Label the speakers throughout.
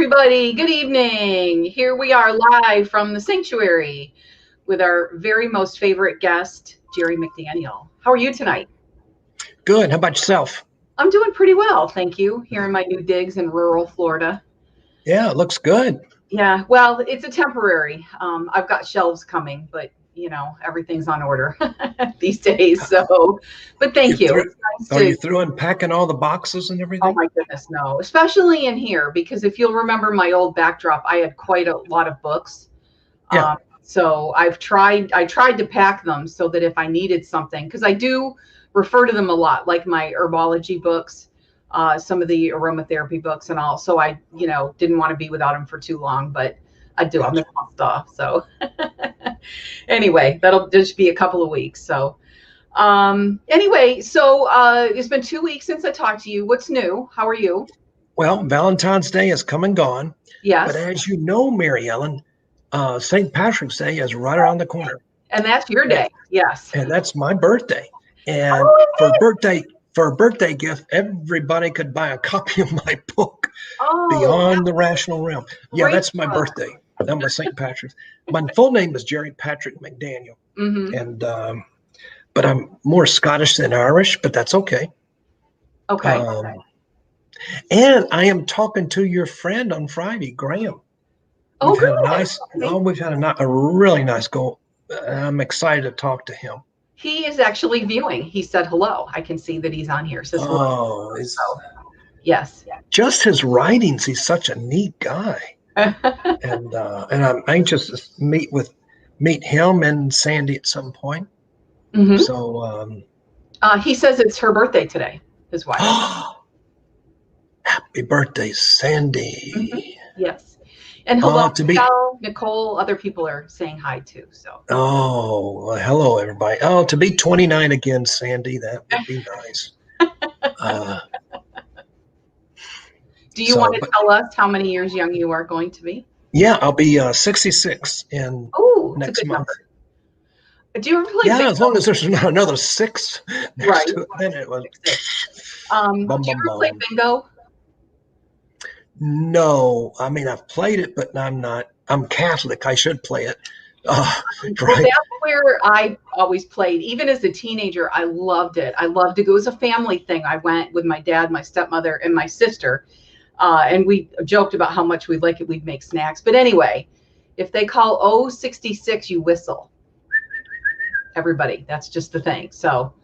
Speaker 1: everybody. Good evening. Here we are live from the sanctuary with our very most favorite guest, Jerry McDaniel. How are you tonight?
Speaker 2: Good. How about yourself?
Speaker 1: I'm doing pretty well, thank you, here in my new digs in rural Florida.
Speaker 2: Yeah, it looks good.
Speaker 1: Yeah, well, it's a temporary. I've got shelves coming, but everything's on order these days. So, but thank you.
Speaker 2: Are you through unpacking all the boxes and everything?
Speaker 1: Oh my goodness, no. Especially in here, because if you'll remember my old backdrop, I had quite a lot of books.
Speaker 2: Yeah.
Speaker 1: So I tried to pack them so that if I needed something, because I do refer to them a lot, like my herbology books, some of the aromatherapy books and all. So I, didn't want to be without them for too long, but I do. I'm stuff. So anyway, that'll just be a couple of weeks. So anyway, so it's been 2 weeks since I talked to you. What's new? How are you?
Speaker 2: Well, Valentine's Day has come and gone.
Speaker 1: Yes.
Speaker 2: But as you know, Mary Ellen, St. Patrick's Day is right around the corner.
Speaker 1: And that's your day. Yes.
Speaker 2: And that's my birthday. And for a birthday gift, everybody could buy a copy of my book, Beyond the Rational Realm. Yeah, that's my birthday. That was St. Patrick's. My full name is Jerry Patrick McDaniel.
Speaker 1: Mm-hmm.
Speaker 2: And but I'm more Scottish than Irish, but that's okay.
Speaker 1: Okay.
Speaker 2: And I am talking to your friend on Friday, Graham. We've had a really nice go. I'm excited to talk to him.
Speaker 1: He is actually viewing. He said hello. I can see that he's on here. Says hello. Yes.
Speaker 2: Just his writings. He's such a neat guy. and I'm anxious to meet him and Sandy at some point.
Speaker 1: Mm-hmm.
Speaker 2: So
Speaker 1: he says it's her birthday today, his wife.
Speaker 2: Happy birthday, Sandy.
Speaker 1: Mm-hmm. Yes. And hello, Nicole, other people are saying hi too. So.
Speaker 2: Oh, well, hello, everybody. Oh, to be 29 again, Sandy, that would be nice.
Speaker 1: Do you want to tell us how many years young you are going to be?
Speaker 2: Yeah, I'll be 66 in next month.
Speaker 1: Number. Do you ever play bingo?
Speaker 2: As long as there's not another 6 next to it, then it was.
Speaker 1: Do you ever play bingo?
Speaker 2: No, I mean, I've played it, but I'm Catholic. I should play it.
Speaker 1: Well, that's where I always played. Even as a teenager, I loved it. I loved it. It was a family thing. I went with my dad, my stepmother, and my sister. And we joked about how much we'd like it. We'd make snacks. But anyway, if they call 066, you whistle. Everybody, that's just the thing. So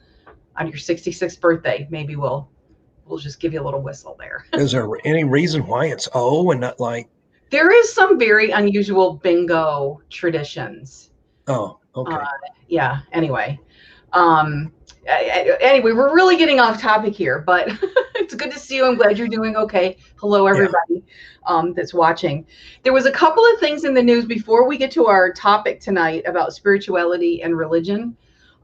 Speaker 1: on your 66th birthday, maybe we'll just give you a little whistle there.
Speaker 2: Is there any reason why it's and not like?
Speaker 1: There is some very unusual bingo traditions.
Speaker 2: Oh, okay.
Speaker 1: Yeah. Anyway, we're really getting off topic here, but it's good to see you. I'm glad you're doing okay. Hello, everybody that's watching. There was a couple of things in the news before we get to our topic tonight about spirituality and religion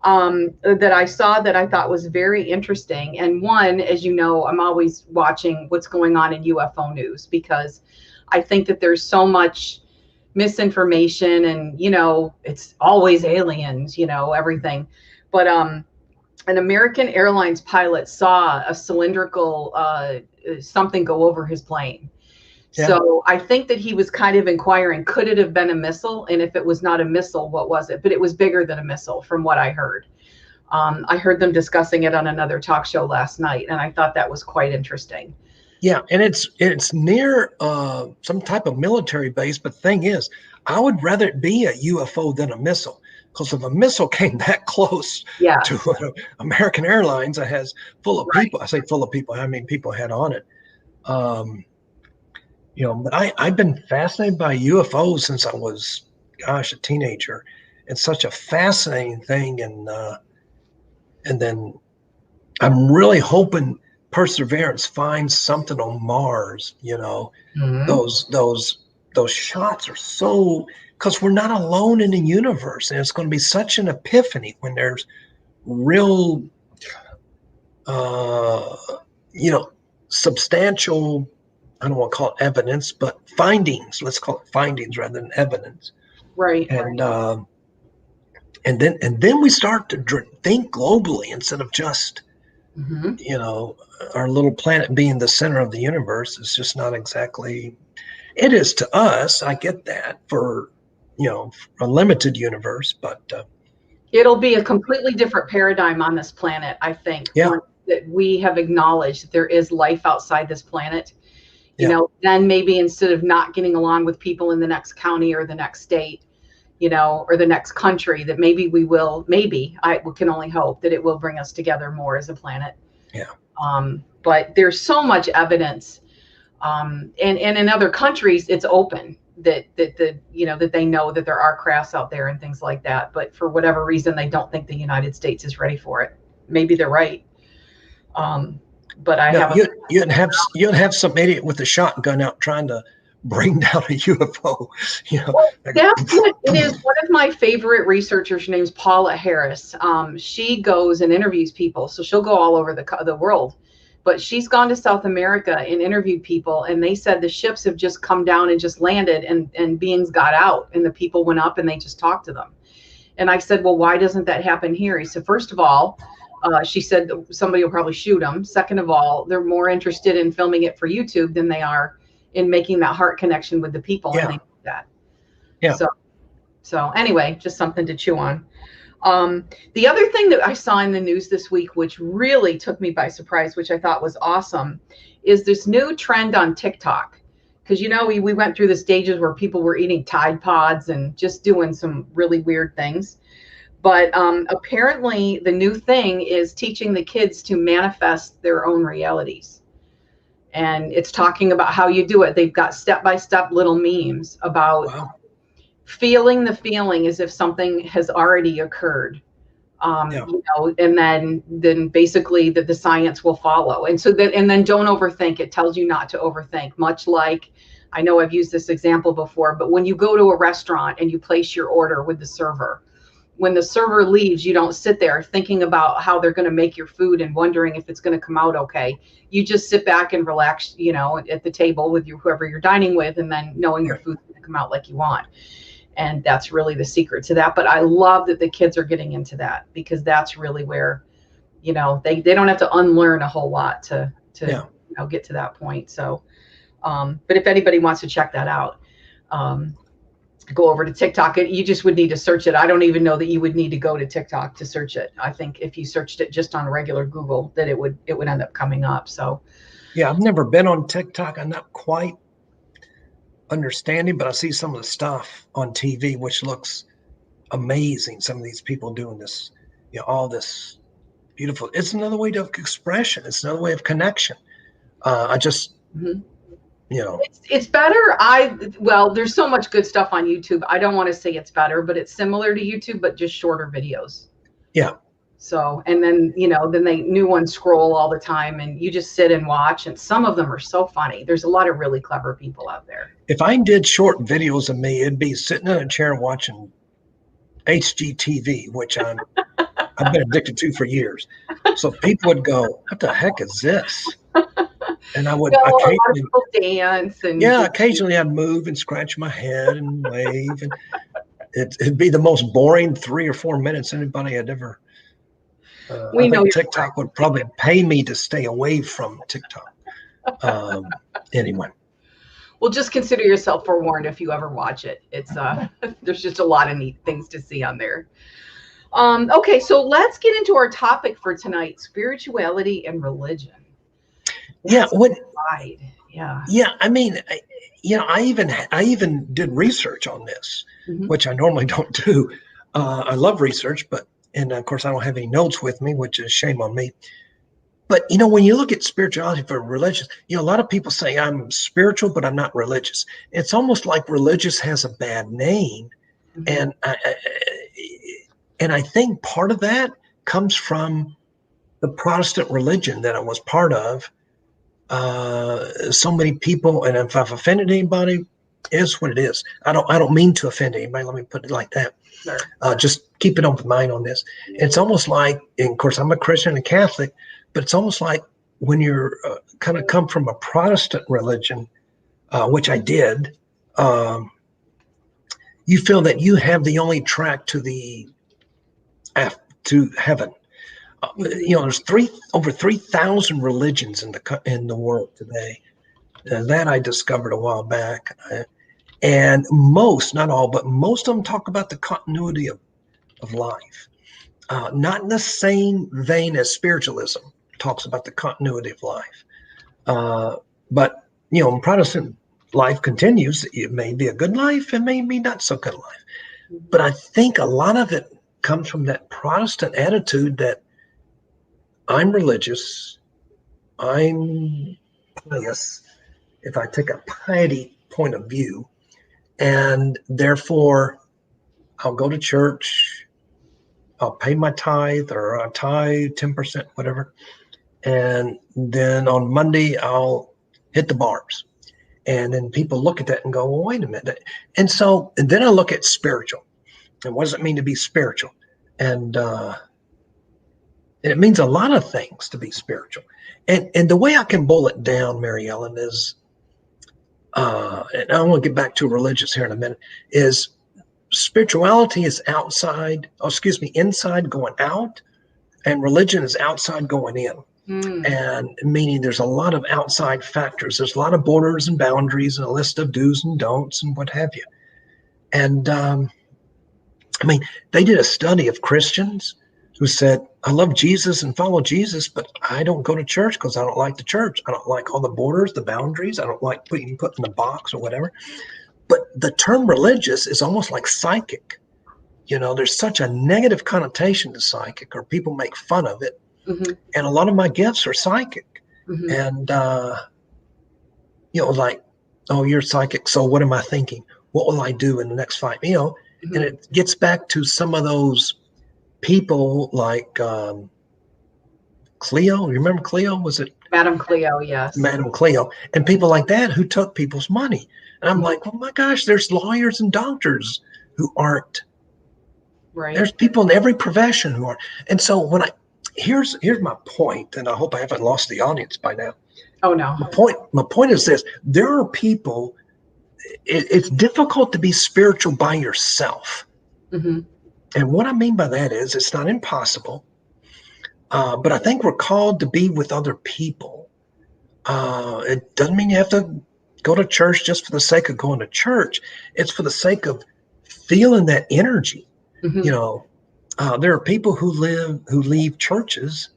Speaker 1: that I saw that I thought was very interesting. And one, as you know, I'm always watching what's going on in UFO news because I think that there's so much misinformation and, it's always aliens, everything. But an American Airlines pilot saw a cylindrical something go over his plane. Yeah. So I think that he was kind of inquiring, could it have been a missile? And if it was not a missile, what was it? But it was bigger than a missile from what I heard. I heard them discussing it on another talk show last night, and I thought that was quite interesting.
Speaker 2: Yeah, and it's near some type of military base, but the thing is, I would rather it be a UFO than a missile. Because if a missile came that close to American Airlines that has full of people, I say full of people, how many people had on it? But I've been fascinated by UFOs since I was, a teenager. It's such a fascinating thing, and then I'm really hoping Perseverance finds something on Mars.
Speaker 1: Mm-hmm.
Speaker 2: Those shots are so, because we're not alone in the universe, and it's going to be such an epiphany when there's real, substantial. I don't want to call it evidence, but findings. Let's call it findings rather than evidence.
Speaker 1: Right.
Speaker 2: And then we start to think globally instead of just, our little planet being the center of the universe. Is just not exactly It is to us. I get that for, a limited universe, but
Speaker 1: it'll be a completely different paradigm on this planet, I think.
Speaker 2: Yeah.
Speaker 1: Once that we have acknowledged that there is life outside this planet, then maybe instead of not getting along with people in the next county or the next state, or the next country, that maybe we will, I can only hope that it will bring us together more as a planet.
Speaker 2: Yeah.
Speaker 1: But there's so much evidence. And in other countries, it's open that they know that there are crafts out there and things like that. But for whatever reason, they don't think the United States is ready for it. Maybe they're right. But
Speaker 2: you'd have some idiot with a shotgun out trying to bring down a UFO.
Speaker 1: That's what it is. One of my favorite researchers, her name's Paula Harris. She goes and interviews people, so she'll go all over the world. But she's gone to South America and interviewed people, and they said the ships have just come down and just landed, and beings got out, and the people went up and they just talked to them. And I said, well, why doesn't that happen here? He said, first of all, she said somebody will probably shoot them. Second of all, they're more interested in filming it for YouTube than they are in making that heart connection with the people.
Speaker 2: Yeah.
Speaker 1: And they do that.
Speaker 2: Yeah.
Speaker 1: So anyway, just something to chew on. The other thing that I saw in the news this week, which really took me by surprise, which I thought was awesome, is this new trend on TikTok. Because, we went through the stages where people were eating Tide Pods and just doing some really weird things. But apparently the new thing is teaching the kids to manifest their own realities. And it's talking about how you do it. They've got step-by-step little memes about feeling the feeling as if something has already occurred. And then basically the science will follow. And then don't overthink. It tells you not to overthink, much like, I know I've used this example before, but when you go to a restaurant and you place your order with the server, when the server leaves, you don't sit there thinking about how they're going to make your food and wondering if it's going to come out okay. You just sit back and relax, at the table with whoever you're dining with, and then knowing your food's going to come out like you want. And that's really the secret to that. But I love that the kids are getting into that, because that's really where, they don't have to unlearn a whole lot to get to that point. So, but if anybody wants to check that out, go over to TikTok. You just would need to search it. I don't even know that you would need to go to TikTok to search it. I think if you searched it just on regular Google, that it would end up coming up. So,
Speaker 2: yeah, I've never been on TikTok. I'm not quite understanding, but I see some of the stuff on TV, which looks amazing. Some of these people doing this, all this beautiful. It's another way of expression. It's another way of connection.
Speaker 1: It's better. There's so much good stuff on YouTube. I don't want to say it's better, but it's similar to YouTube, but just shorter videos.
Speaker 2: Yeah.
Speaker 1: So, and then, then they new ones scroll all the time, and you just sit and watch, and some of them are so funny. There's a lot of really clever people out there.
Speaker 2: If I did short videos of me, it'd be sitting in a chair watching HGTV, which I've been addicted to for years. So people would go, what the heck is this? And I would occasionally
Speaker 1: dance, and
Speaker 2: occasionally I'd move and scratch my head and wave, and it'd be the most boring 3 or 4 minutes anybody had ever. I think TikTok would probably pay me to stay away from TikTok. Anyway.
Speaker 1: Well, just consider yourself forewarned if you ever watch it. It's there's just a lot of neat things to see on there. Okay, so let's get into our topic for tonight: spirituality and religion.
Speaker 2: Yeah.
Speaker 1: Yeah.
Speaker 2: I mean, I even did research on this, which I normally don't do. I love research, and of course I don't have any notes with me, which is shame on me. But, when you look at spirituality for religious, a lot of people say I'm spiritual, but I'm not religious. It's almost like religious has a bad name. And I think part of that comes from the Protestant religion that I was part of. So many people, and if I've offended anybody, it's what it is. I don't mean to offend anybody. Let me put it like that.
Speaker 1: Sure.
Speaker 2: Just keep an open mind on this. It's almost like, and of course I'm a Christian and Catholic, but it's almost like when you're kind of come from a Protestant religion, which I did, you feel that you have the only track to heaven. There's over 3,000 religions in the world today. that I discovered a while back. And most, not all, but most of them talk about the continuity of life. Not in the same vein as spiritualism talks about the continuity of life. But, in Protestant life continues. It may be a good life, it may be not so good life. But I think a lot of it comes from that Protestant attitude that I'm religious, I'm pious, if I take a piety point of view, and therefore I'll go to church, I'll pay my tithe, or I'll tithe 10%, whatever. And then on Monday, I'll hit the bars. And then people look at that and go, well, wait a minute. And then I look at spiritual. And what does it mean to be spiritual? And it means a lot of things to be spiritual. And the way I can boil it down, Mary Ellen, is, and I want to get back to religious here in a minute, is spirituality is inside going out, and religion is outside going in. And meaning there's a lot of outside factors. There's a lot of borders and boundaries and a list of do's and don'ts and what have you. And they did a study of Christians who said, I love Jesus and follow Jesus, but I don't go to church because I don't like the church. I don't like all the borders, the boundaries. I don't like being put in a box or whatever. But the term religious is almost like psychic. There's such a negative connotation to psychic, or people make fun of it. Mm-hmm. And a lot of my gifts are psychic. Mm-hmm. And, like, oh, you're psychic. So what am I thinking? What will I do in the next 5? Mm-hmm. And it gets back to some of those people like Cleo. Remember Cleo? Was it?
Speaker 1: Madam Cleo, yes.
Speaker 2: Madam Cleo. And people like that who took people's money. And I'm like, oh my gosh, there's lawyers and doctors who aren't. Right. There's people in every profession who aren't. And so here's my point, and I hope I haven't lost the audience by now.
Speaker 1: Oh no.
Speaker 2: My point is this: there are people. It's difficult to be spiritual by yourself. Mm-hmm. And what I mean by that is, it's not impossible, but I think we're called to be with other people. It doesn't mean you have to go to church just for the sake of going to church. It's for the sake of feeling that energy. Mm-hmm. There are people who leave churches,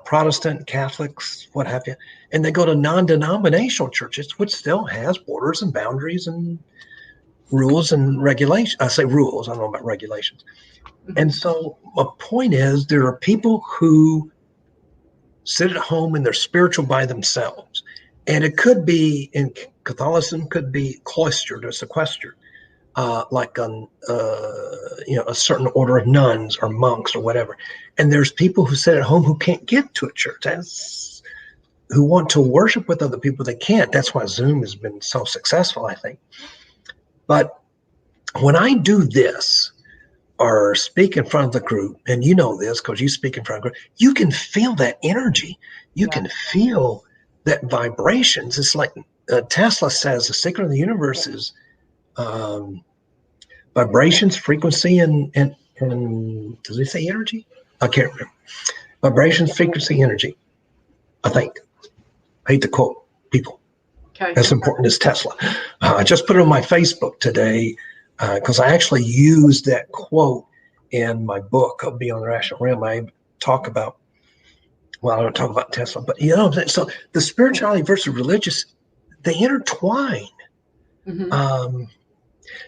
Speaker 2: Protestant, Catholics, what have you, and they go to non-denominational churches, which still has borders and boundaries and rules and regulations. I say rules, I don't know about regulations. Mm-hmm. And so my point is, there are people who sit at home and they're spiritual by themselves. And it could be, in Catholicism, could be cloistered or sequestered. Like a certain order of nuns or monks or whatever. And there's people who sit at home who can't get to a church, who want to worship with other people. They can't. That's why Zoom has been so successful, I think. But when I do this or speak in front of the group, and you know this because you speak in front of the group, you can feel that energy. You can feel that vibrations. It's like Tesla says, the secret of the universe is vibrations, frequency, and does he say energy? I can't remember. Vibrations, frequency, energy. I think. I hate to quote people. Okay. As important as Tesla. I just put it on my Facebook today because I actually used that quote in my book, Beyond the Rational Realm. I talk about, I don't talk about Tesla, but so the spirituality versus religious, they intertwine. Mm-hmm.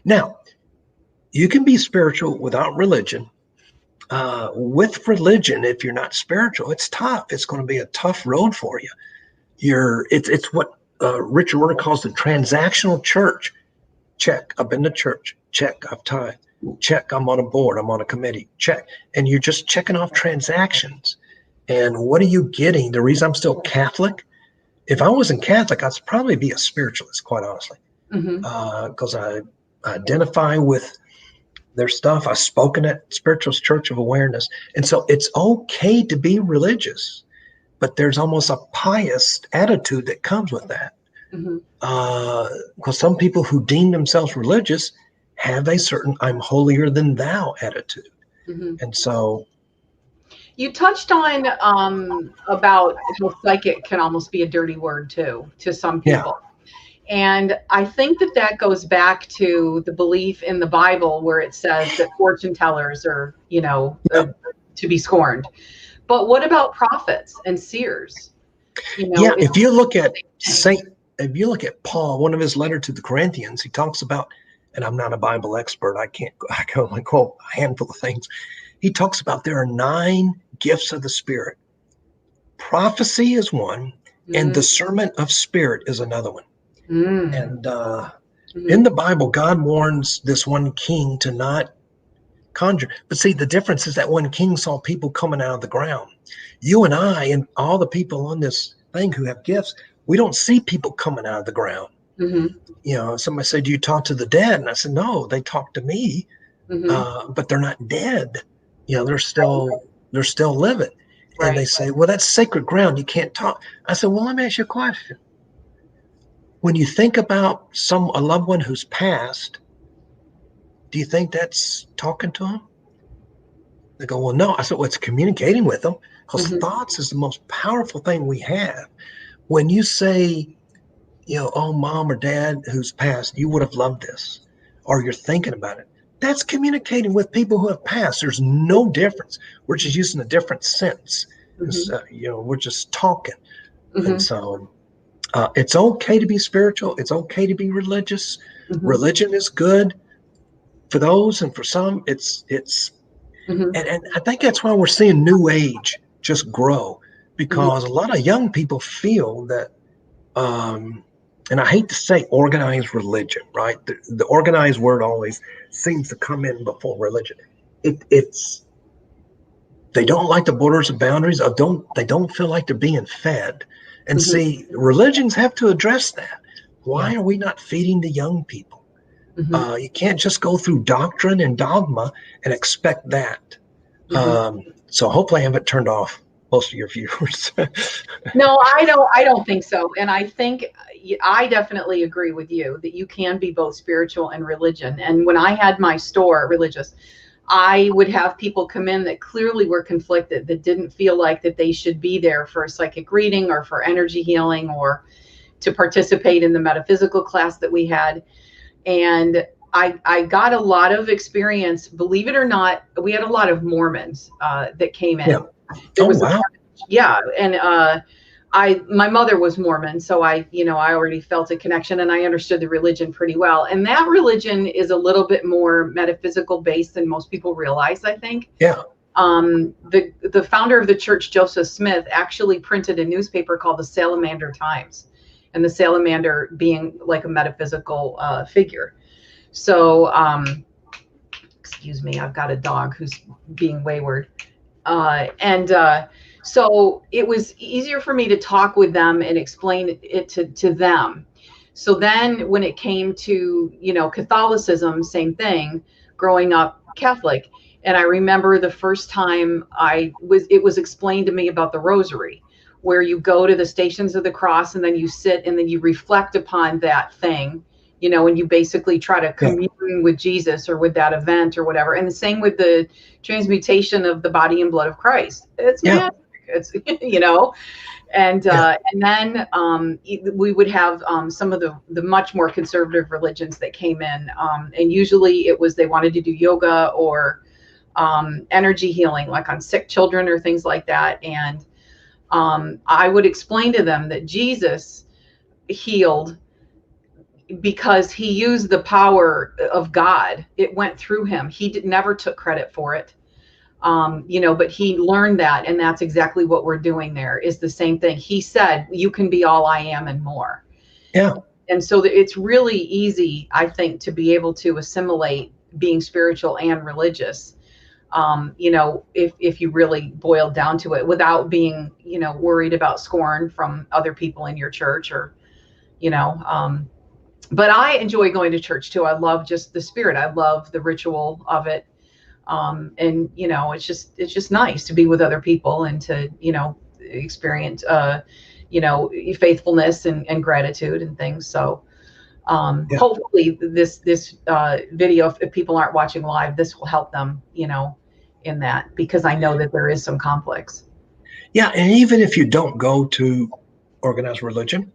Speaker 2: Now, you can be spiritual without religion. With religion, if you're not spiritual, it's tough. It's going to be a tough road for you. It's what Richard Werner calls the transactional church. Check, I've been to church. Check, I've tithed. Check, I'm on a board. I'm on a committee. Check, and you're just checking off transactions. And what are you getting? The reason I'm still Catholic, if I wasn't Catholic, I'd probably be a spiritualist, quite honestly, because I identify with their stuff. I've spoken at Spiritualist Church of Awareness. And so it's okay to be religious, but there's almost a pious attitude that comes with that. Because some people who deem themselves religious have a certain I'm holier than thou attitude. And so.
Speaker 1: You touched on about how psychic can almost be a dirty word too to some people. Yeah. And I think that goes back to the belief in the Bible where it says that fortune tellers are, to be scorned. But what about prophets and seers?
Speaker 2: If you look at Paul, one of his letters to the Corinthians, he talks about, and I'm not a Bible expert, I can only quote a handful of things. He talks about there are 9 gifts of the Spirit. Prophecy is one, and discernment of spirit is another one. And in the Bible, God warns this one king to not conjure. But see, the difference is that one king saw people coming out of the ground. You and I and all the people on this thing who have gifts, we don't see people coming out of the ground. Somebody said, "Do you talk to the dead?" And I said, "No, they talk to me, but they're not dead. They're still living." Right. And they say, "Well, that's sacred ground. You can't talk." I said, "Well, let me ask you a question. When you think about a loved one who's passed, do you think that's talking to them?" They go, "Well, no." I said, "Well, it's communicating with them, because thoughts is the most powerful thing we have. When you say, oh, mom or dad who's passed, you would have loved this, or you're thinking about it, that's communicating with people who have passed. There's no difference. We're just using a different sense. We're just talking." And so it's okay to be spiritual. It's okay to be religious. Religion is good for those, and for some, it's and I think that's why we're seeing New Age just grow, because a lot of young people feel that, and I hate to say organized religion, right? The organized word always seems to come in before religion. It's they don't like the borders and boundaries, or they don't feel like they're being fed. And see, religions have to address that. Why are we not feeding the young people? You can't just go through doctrine and dogma and expect that. So hopefully I haven't turned off most of your viewers.
Speaker 1: No, I don't think so. And I think I definitely agree with you that you can be both spiritual and religion. And when I had my store religious, I would have people come in that clearly were conflicted, that didn't feel like that they should be there for a psychic reading or for energy healing or to participate in the metaphysical class that we had. And I got a lot of experience, believe it or not. We had a lot of Mormons that came in.
Speaker 2: Wow.
Speaker 1: And my mother was Mormon, so I already felt a connection, and I understood the religion pretty well. And that religion is a little bit more metaphysical based than most people realize, I think.
Speaker 2: Yeah.
Speaker 1: The founder of the church, Joseph Smith, actually printed a newspaper called the Salamander Times, and the salamander being like a metaphysical figure. So, excuse me, I've got a dog who's being wayward. So it was easier for me to talk with them and explain it to them. So then when it came to, Catholicism, same thing, growing up Catholic. And I remember the first time it was explained to me about the rosary, where you go to the Stations of the Cross and then you sit and then you reflect upon that thing, and you basically try to commune with Jesus or with that event or whatever. And the same with the transmutation of the body and blood of Christ. It's magic. It's, and then we would have some of the much more conservative religions that came in. And usually it was they wanted to do yoga or energy healing, like on sick children or things like that. And I would explain to them that Jesus healed because he used the power of God. It went through him. He never took credit for it. But he learned that, and that's exactly what we're doing there is the same thing. He said, you can be all I am and more.
Speaker 2: Yeah.
Speaker 1: And so it's really easy, I think, to be able to assimilate being spiritual and religious, if you really boil down to it without being, worried about scorn from other people in your church or, but I enjoy going to church too. I love just the spirit. I love the ritual of it. And it's just nice to be with other people and to, experience, faithfulness and gratitude and things. So, hopefully this video, if people aren't watching live, this will help them, in that, because I know that there is some conflicts.
Speaker 2: Yeah, and even if you don't go to organized religion,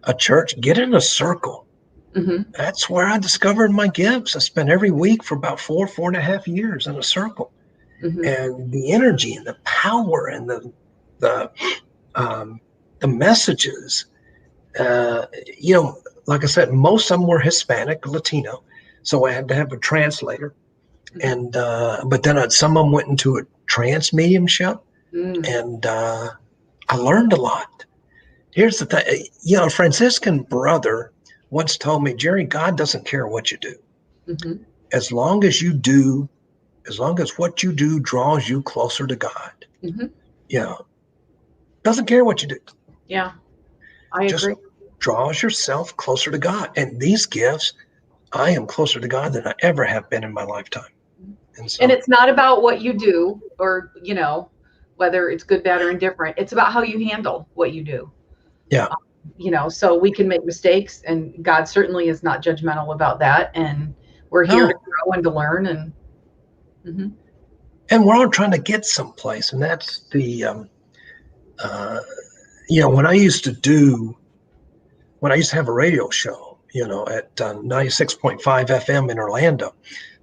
Speaker 2: a church, get in a circle. Mm-hmm. That's where I discovered my gifts. I spent every week for about 4.5 years in a circle. Mm-hmm. And the energy and the power and the messages, like I said, most of them were Hispanic, Latino. So I had to have a translator. And but then some of them went into a trance mediumship, and I learned a lot. Here's the thing, a Franciscan brother once told me, Jerry, God doesn't care what you do. Mm-hmm. As long as what you do draws you closer to God. Mm-hmm. Doesn't care what you do.
Speaker 1: Yeah, I
Speaker 2: Just
Speaker 1: agree.
Speaker 2: Draws yourself closer to God. And these gifts, I am closer to God than I ever have been in my lifetime.
Speaker 1: And it's not about what you do, or, whether it's good, bad, or indifferent. It's about how you handle what you do.
Speaker 2: Yeah.
Speaker 1: So we can make mistakes, and God certainly is not judgmental about that. And we're here to grow and to learn. And
Speaker 2: and we're all trying to get someplace. And that's the, when I used to have a radio show, at 96.5 FM in Orlando,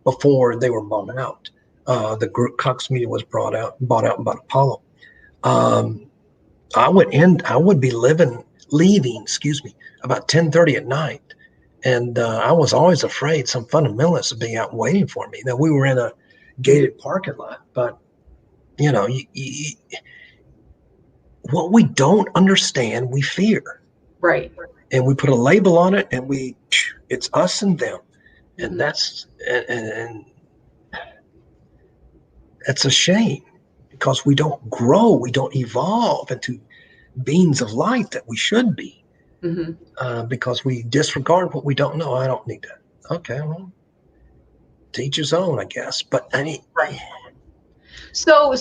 Speaker 2: before they were bought out. The group Cox Media was bought out by Apollo. I would be leaving, about 10:30 at night. And I was always afraid some fundamentalists would be out waiting for me. Now, we were in a gated parking lot, but what we don't understand, we fear.
Speaker 1: Right.
Speaker 2: And we put a label on it, and it's us and them. And that's and that's a shame, because we don't grow, we don't evolve into beings of light that we should be, because we disregard what we don't know. I don't need that. Okay, well, to each his own, I guess. But
Speaker 1: So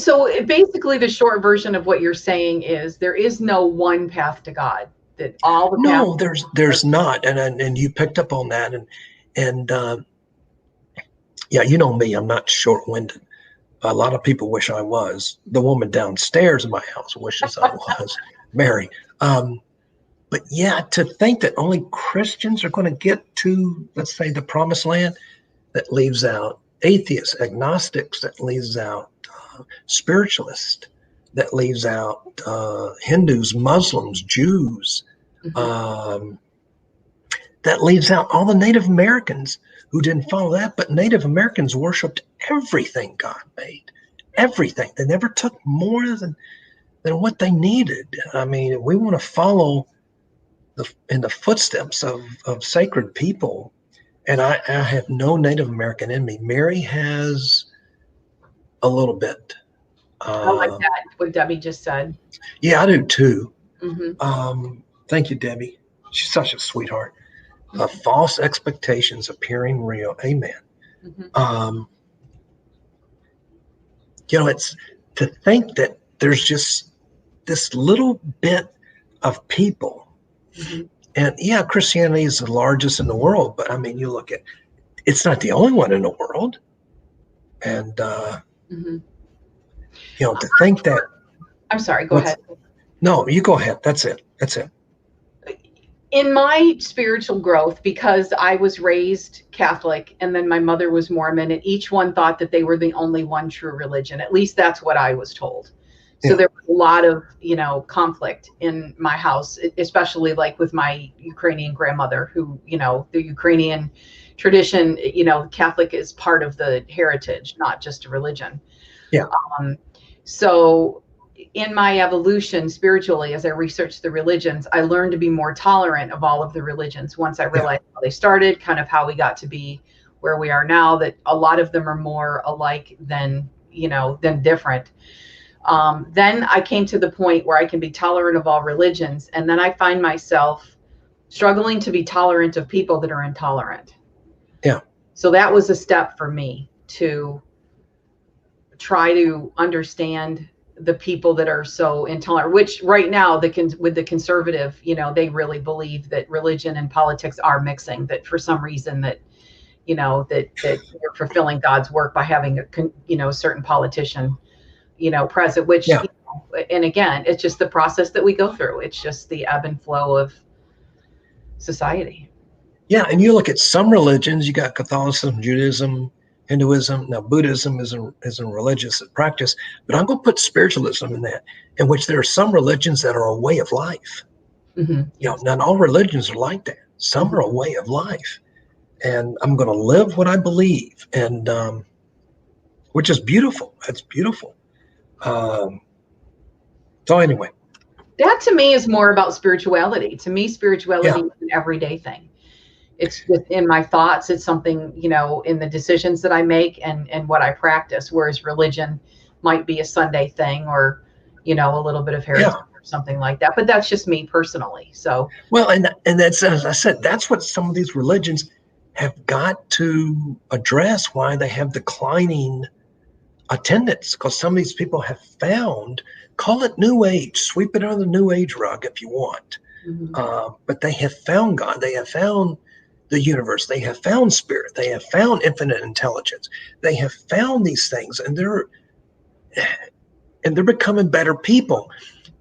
Speaker 1: basically, the short version of what you're saying is there is no one path to God. That all the
Speaker 2: paths there's not, and you picked up on that, and yeah, you know me, I'm not short-winded. A lot of people wish I was. The woman downstairs in my house wishes I was, Mary. But yeah, to think that only Christians are going to get to, let's say, the promised land, that leaves out atheists, agnostics, that leaves out spiritualists, that leaves out Hindus, Muslims, Jews, that leaves out all the Native Americans who didn't follow that. But Native Americans worshipped everything God made, everything. They never took more than what they needed. I mean, we want to follow in the footsteps of sacred people. And I have no Native American in me. Mary has a little bit.
Speaker 1: I like that, what Debbie just said.
Speaker 2: Yeah, I do too. Thank you, Debbie. She's such a sweetheart. False expectations appearing real. Amen. It's to think that there's just this little bit of people. And yeah, Christianity is the largest in the world, but I mean, you look at, it's not the only one in the world. And, to think that.
Speaker 1: I'm sorry, go ahead.
Speaker 2: No, you go ahead. That's it.
Speaker 1: In my spiritual growth, because I was raised Catholic and then my mother was Mormon, and each one thought that they were the only one true religion. At least that's what I was told. So there was a lot of, conflict in my house, especially like with my Ukrainian grandmother, who, the Ukrainian tradition, Catholic is part of the heritage, not just a religion.
Speaker 2: Yeah.
Speaker 1: So in my evolution spiritually, as I researched the religions, I learned to be more tolerant of all of the religions. Once I realized how they started, kind of how we got to be where we are now, that a lot of them are more alike than different. Then I came to the point where I can be tolerant of all religions. And then I find myself struggling to be tolerant of people that are intolerant.
Speaker 2: Yeah.
Speaker 1: So that was a step for me to try to understand the people that are so intolerant, which right now with the conservative, they really believe that religion and politics are mixing, that for some reason that, that you're fulfilling God's work by having a certain politician, present, which,
Speaker 2: Yeah.
Speaker 1: And again, it's just the process that we go through. It's just the ebb and flow of society.
Speaker 2: Yeah. And you look at some religions, you got Catholicism, Judaism, Hinduism. Now, Buddhism isn't religious practice, but I'm going to put spiritualism in that, in which there are some religions that are a way of life.
Speaker 1: Mm-hmm.
Speaker 2: Not all religions are like that. Some
Speaker 1: Mm-hmm.
Speaker 2: are a way of life. And I'm going to live what I believe, and which is beautiful. That's beautiful. So anyway.
Speaker 1: That to me is more about spirituality. To me, spirituality is an everyday thing. It's just in my thoughts. It's something, in the decisions that I make and what I practice, whereas religion might be a Sunday thing or, a little bit of heritage or something like that. But that's just me personally. So,
Speaker 2: well, and that's, as I said, that's what some of these religions have got to address, why they have declining attendance, because some of these people have found, call it New Age, sweep it under the New Age rug if you want. Mm-hmm. But they have found God. They have found the universe. They have found spirit. They have found infinite intelligence. They have found these things, and they're becoming better people.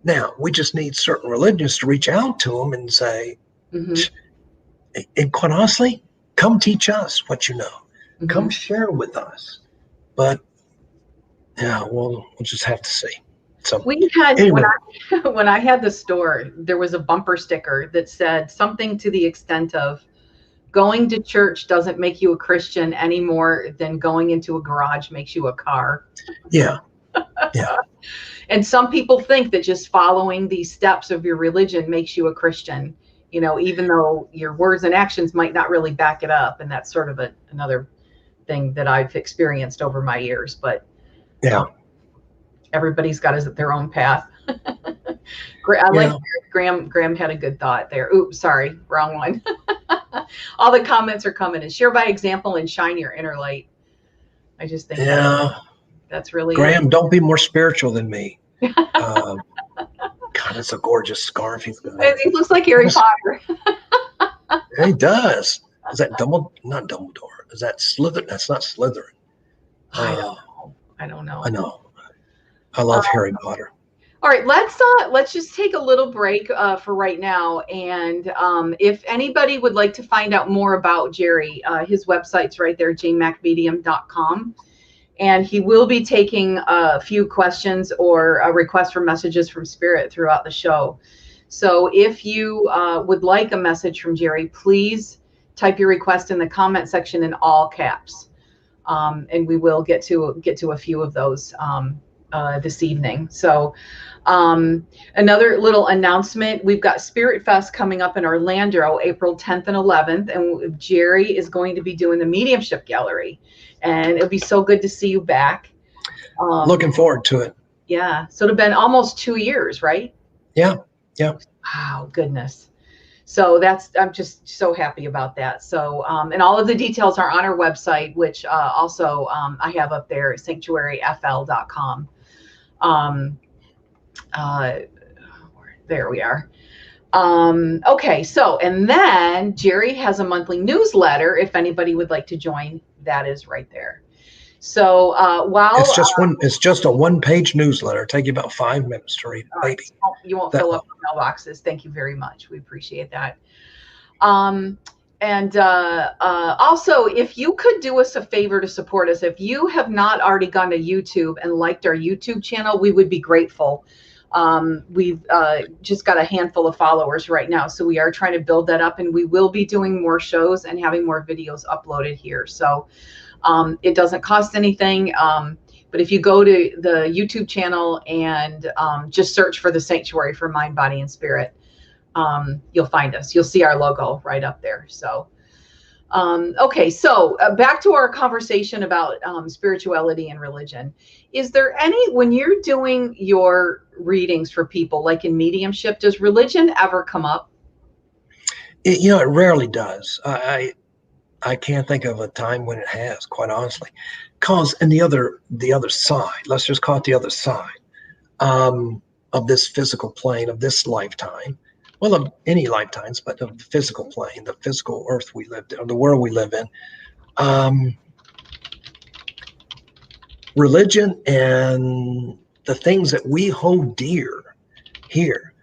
Speaker 2: Now, we just need certain religions to reach out to them and say, mm-hmm. and quite honestly, come teach us what you know. Mm-hmm. Come share with us. But yeah, we'll just have to see. So
Speaker 1: we had
Speaker 2: anyway.
Speaker 1: when I had the store, there was a bumper sticker that said something to the extent of, going to church doesn't make you a Christian any more than going into a garage makes you a car.
Speaker 2: Yeah. Yeah.
Speaker 1: And some people think that just following these steps of your religion makes you a Christian, even though your words and actions might not really back it up. And that's sort of another thing that I've experienced over my years. But
Speaker 2: yeah,
Speaker 1: everybody's got their own path. Like Graham had a good thought there. Oops, sorry, wrong one. All the comments are coming in. Share by example and shine your inner light. I just think that's really
Speaker 2: Graham. Don't be more spiritual than me. God, it's a gorgeous scarf he's got.
Speaker 1: He looks like Harry Potter.
Speaker 2: He does. Is that not Dumbledore? Is that Slytherin? That's not Slytherin.
Speaker 1: I don't know.
Speaker 2: I know. I love Harry Potter.
Speaker 1: All right, let's just take a little break for right now. And if anybody would like to find out more about Jerry, his website's right there, jmacmedium.com. And he will be taking a few questions or a request for messages from Spirit throughout the show. So if you would like a message from Jerry, please type your request in the comment section in all caps. And we will get to a few of those this evening. So another little announcement, we've got Spirit Fest coming up in Orlando, April 10th and 11th, and Jerry is going to be doing the mediumship gallery, and it'll be so good to see you back.
Speaker 2: Looking forward to it.
Speaker 1: Yeah. So it'll been almost 2 years, right?
Speaker 2: Yeah. Yeah.
Speaker 1: Wow, goodness. So I'm just so happy about that. So, and all of the details are on our website, which also I have up there, sanctuaryfl.com. There we are. Okay. So, and then Jerry has a monthly newsletter. If anybody would like to join, that is right there. So while
Speaker 2: it's just a 1-page newsletter. Take you about 5 minutes to read it, maybe.
Speaker 1: You won't fill up the mailboxes. Thank you very much. We appreciate that. And also, if you could do us a favor to support us, if you have not already gone to YouTube and liked our YouTube channel, we would be grateful. We've just got a handful of followers right now, so we are trying to build that up, and we will be doing more shows and having more videos uploaded here. So it doesn't cost anything, but if you go to the YouTube channel and just search for the Sanctuary for Mind, Body, and Spirit, you'll find us. You'll see our logo right up there. So, okay, so back to our conversation about spirituality and religion. Is there when you're doing your readings for people, like in mediumship, does religion ever come up?
Speaker 2: It rarely does. I can't think of a time when it has, quite honestly, because in the other side, let's just call it the other side of this physical plane of this lifetime, well, of any lifetimes, but of the physical plane, the physical earth we lived in, or the world we live in, religion and the things that we hold dear here,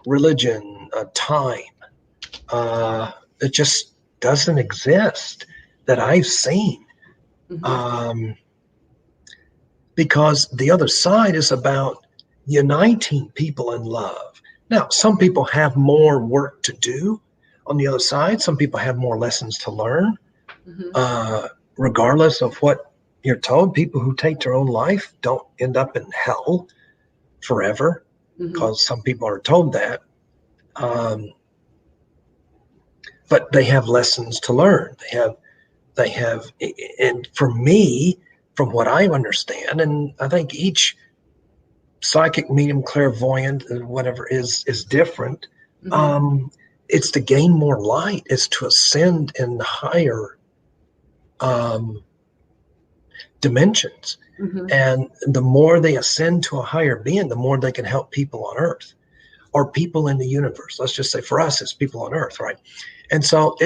Speaker 2: religion, time, it just doesn't exist that I've seen. Because the other side is about uniting people in love. Now, some people have more work to do on the other side. Some people have more lessons to learn. Regardless of what you're told, people who take their own life don't end up in hell forever, because some people are told that. But they have lessons to learn. They have, and for me, from what I understand, and I think each psychic, medium, clairvoyant, whatever is different. It's to gain more light. It's to ascend in higher dimensions. And the more they ascend to a higher being, the more they can help people on Earth or people in the universe. Let's just say for us, it's people on Earth, right? And so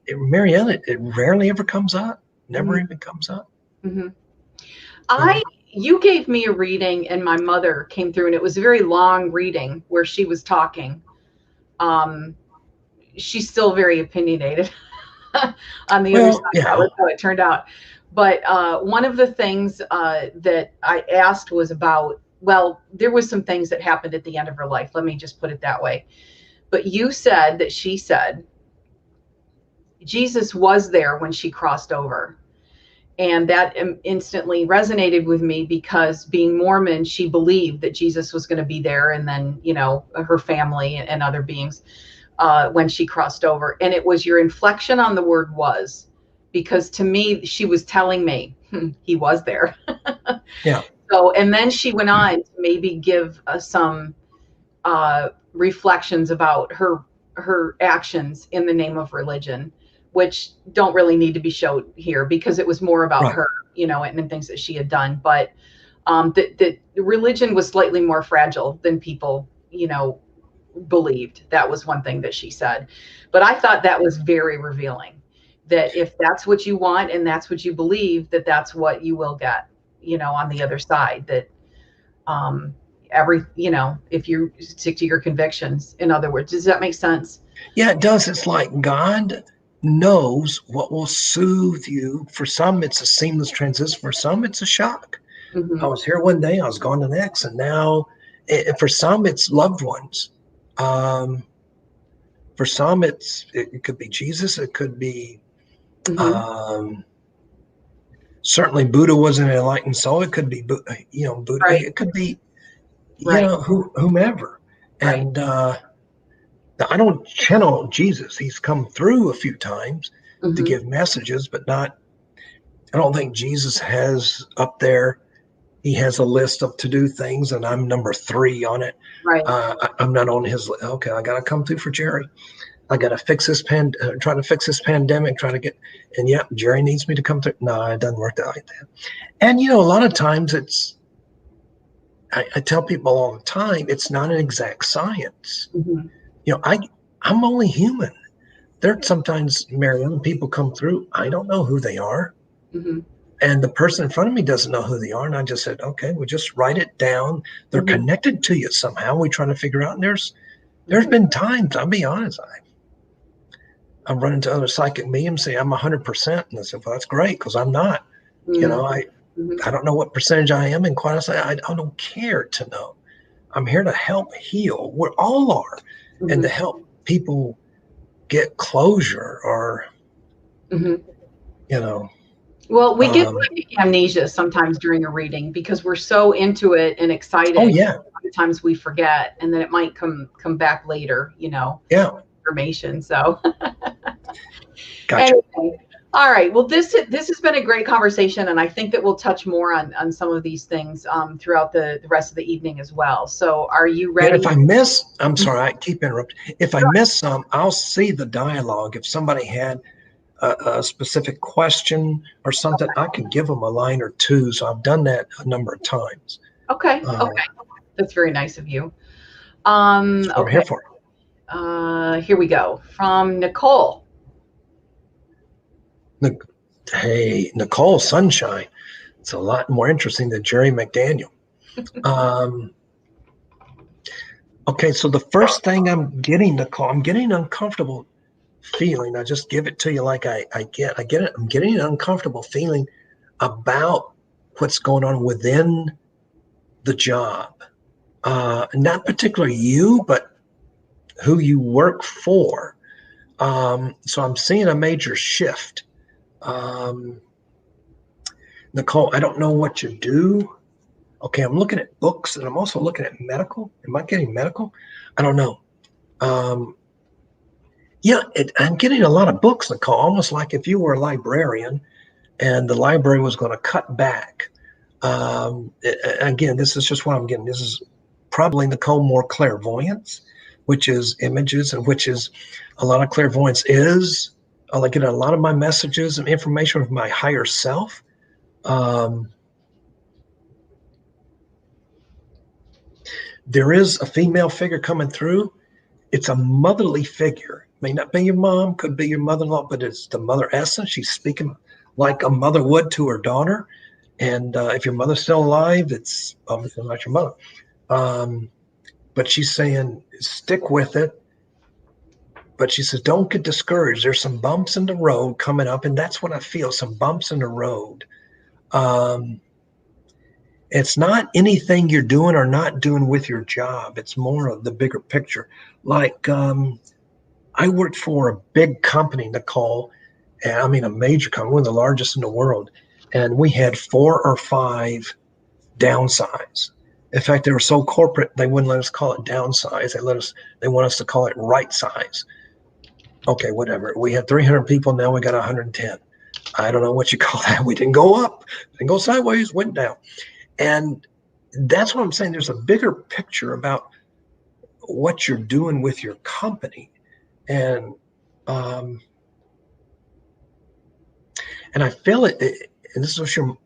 Speaker 2: Mary Ellen, it rarely ever comes up. Never even comes up.
Speaker 1: You gave me a reading, and my mother came through, and it was a very long reading where she was talking. She's still very opinionated on the other side. That was how it turned out. But one of the things that I asked was about, well, there was some things that happened at the end of her life. Let me just put it that way. But you said that she said Jesus was there when she crossed over. And that instantly resonated with me, because being Mormon, she believed that Jesus was going to be there, and then, her family and other beings when she crossed over. And it was your inflection on the word "was," because to me, she was telling me he was there. So, and then she went on to maybe give some reflections about her actions in the name of religion, which don't really need to be showed here, because it was more about her, and things that she had done. But the religion was slightly more fragile than people, believed. That was one thing that she said. But I thought that was very revealing, that if that's what you want and that's what you believe, that's what you will get, on the other side. That if you stick to your convictions, in other words. Does that make sense?
Speaker 2: Yeah, it does. It's like God knows what will soothe you. For some, it's a seamless transition. For some, it's a shock. I was here one day, I was gone the next, and now for some, it's loved ones. For some, it could be Jesus. It could be certainly Buddha was an enlightened soul. It could be Buddha. It could be whomever. And I don't channel Jesus. He's come through a few times to give messages, but I don't think Jesus has up there. He has a list of to-do things, and I'm number 3 on it. I'm not on his list. Okay, I got to come through for Jerry. I got to fix this try to fix this pandemic, and Jerry needs me to come through. No, it doesn't work out like that. And, a lot of times I tell people all the time, it's not an exact science. I'm only human. There sometimes, Mary Ellen, people come through. I don't know who they are. And the person in front of me doesn't know who they are. And I just said, okay, we'll just write it down. They're connected to you somehow. We're trying to figure out. And there's been times, I'll be honest, I'm running to other psychic mediums, say I'm 100%. And I said, well, that's great, because I'm not. I don't know what percentage I am. And quite honestly, I don't care to know. I'm here to help heal. We all are. And to help people get closure or,
Speaker 1: Well, we get amnesia sometimes during a reading, because we're so into it and excited.
Speaker 2: Oh, yeah.
Speaker 1: Sometimes we forget, and then it might come back later, information. So
Speaker 2: gotcha.
Speaker 1: Anyway, all right. Well, this has been a great conversation, and I think that we'll touch more on some of these things throughout the rest of the evening as well. So are you ready?
Speaker 2: And if I miss, I'm sorry, I keep interrupting. If I miss some, I'll see the dialogue. If somebody had a specific question or something, I can give them a line or two. So I've done that a number of times.
Speaker 1: Okay. That's very nice of you.
Speaker 2: That's what I'm here for.
Speaker 1: Here we go. From Nicole.
Speaker 2: Hey, Nicole Sunshine. It's a lot more interesting than Jerry McDaniel. Okay, so the first thing I'm getting, Nicole, I'm getting an uncomfortable feeling. I just give it to you like I get it. I'm getting an uncomfortable feeling about what's going on within the job. Not particularly you, but who you work for. So I'm seeing a major shift. Nicole, I don't know what you do. Okay, I'm looking at books and I'm also looking at medical. Am I getting medical? I don't know. Yeah, I'm getting a lot of books, Nicole, almost like if you were a librarian and the library was going to cut back. Again, this is just what I'm getting. This is probably, Nicole, more clairvoyance, which is images, and which is a lot of clairvoyance is. I get a lot of my messages and information from my higher self. There is a female figure coming through. It's a motherly figure. May not be your mom, could be your mother-in-law, but it's the mother essence. She's speaking like a mother would to her daughter. And if your mother's still alive, it's obviously not your mother. But she's saying, stick with it. But she says, don't get discouraged. There's some bumps in the road coming up. And that's what I feel, some bumps in the road. It's not anything you're doing or not doing with your job. It's more of the bigger picture. Like I worked for a big company, Nicole, and I mean a major company, one of the largest in the world. And we had 4 or 5 downsides. In fact, they were so corporate, they wouldn't let us call it downsize. They want us to call it right size. Okay, whatever. We had 300 people. Now we got 110. I don't know what you call that. We didn't go up, didn't go sideways, went down. And that's what I'm saying. There's a bigger picture about what you're doing with your company. And I feel it, and this is what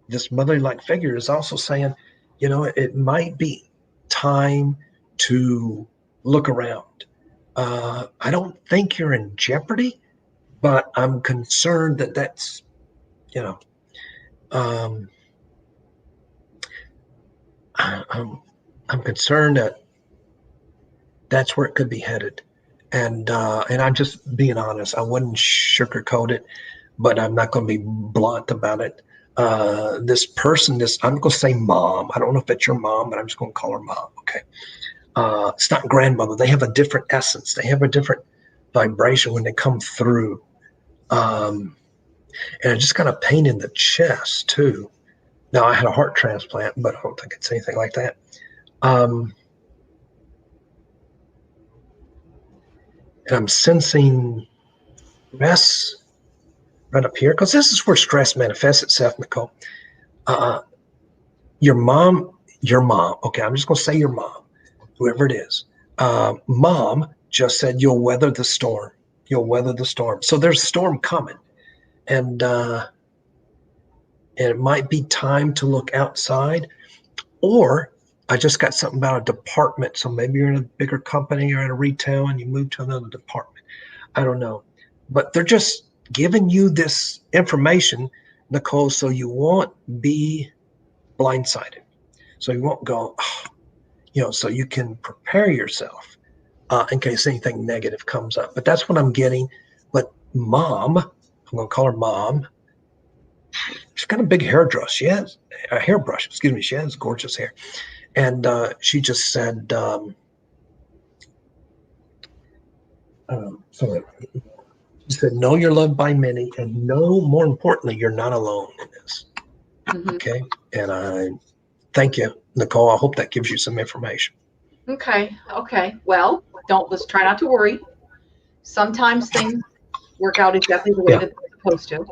Speaker 2: this motherly-like figure is also saying, it might be time to look around. I don't think you're in jeopardy, but I'm concerned that that's, I'm concerned that that's where it could be headed. And I'm just being honest. I wouldn't sugarcoat it, but I'm not going to be blunt about it. This person, I'm going to say mom. I don't know if it's your mom, but I'm just going to call her mom. Okay. It's not grandmother. They have a different essence. They have a different vibration when they come through. And it just got a pain in the chest too. Now I had a heart transplant, but I don't think it's anything like that. And I'm sensing stress right up here, because this is where stress manifests itself, Nicole. Your mom, okay, I'm just going to say your mom, whoever it is. Mom just said, you'll weather the storm. You'll weather the storm. So there's a storm coming. And it might be time to look outside. Or I just got something about a department. So maybe you're in a bigger company or in a retail and you move to another department. I don't know. But they're just giving you this information, Nicole, so you won't be blindsided. So you won't go, so you can prepare yourself in case anything negative comes up. But that's what I'm getting. But mom, I'm going to call her mom. She's got a big hairbrush. She has a hairbrush. Excuse me. She has gorgeous hair. And she just said, she said, know you're loved by many, and know, more importantly, you're not alone in this. Mm-hmm. Okay. And I thank you, Nicole. I hope that gives you some information.
Speaker 1: Okay. Well, let's try not to worry. Sometimes things work out exactly the way that they're supposed to.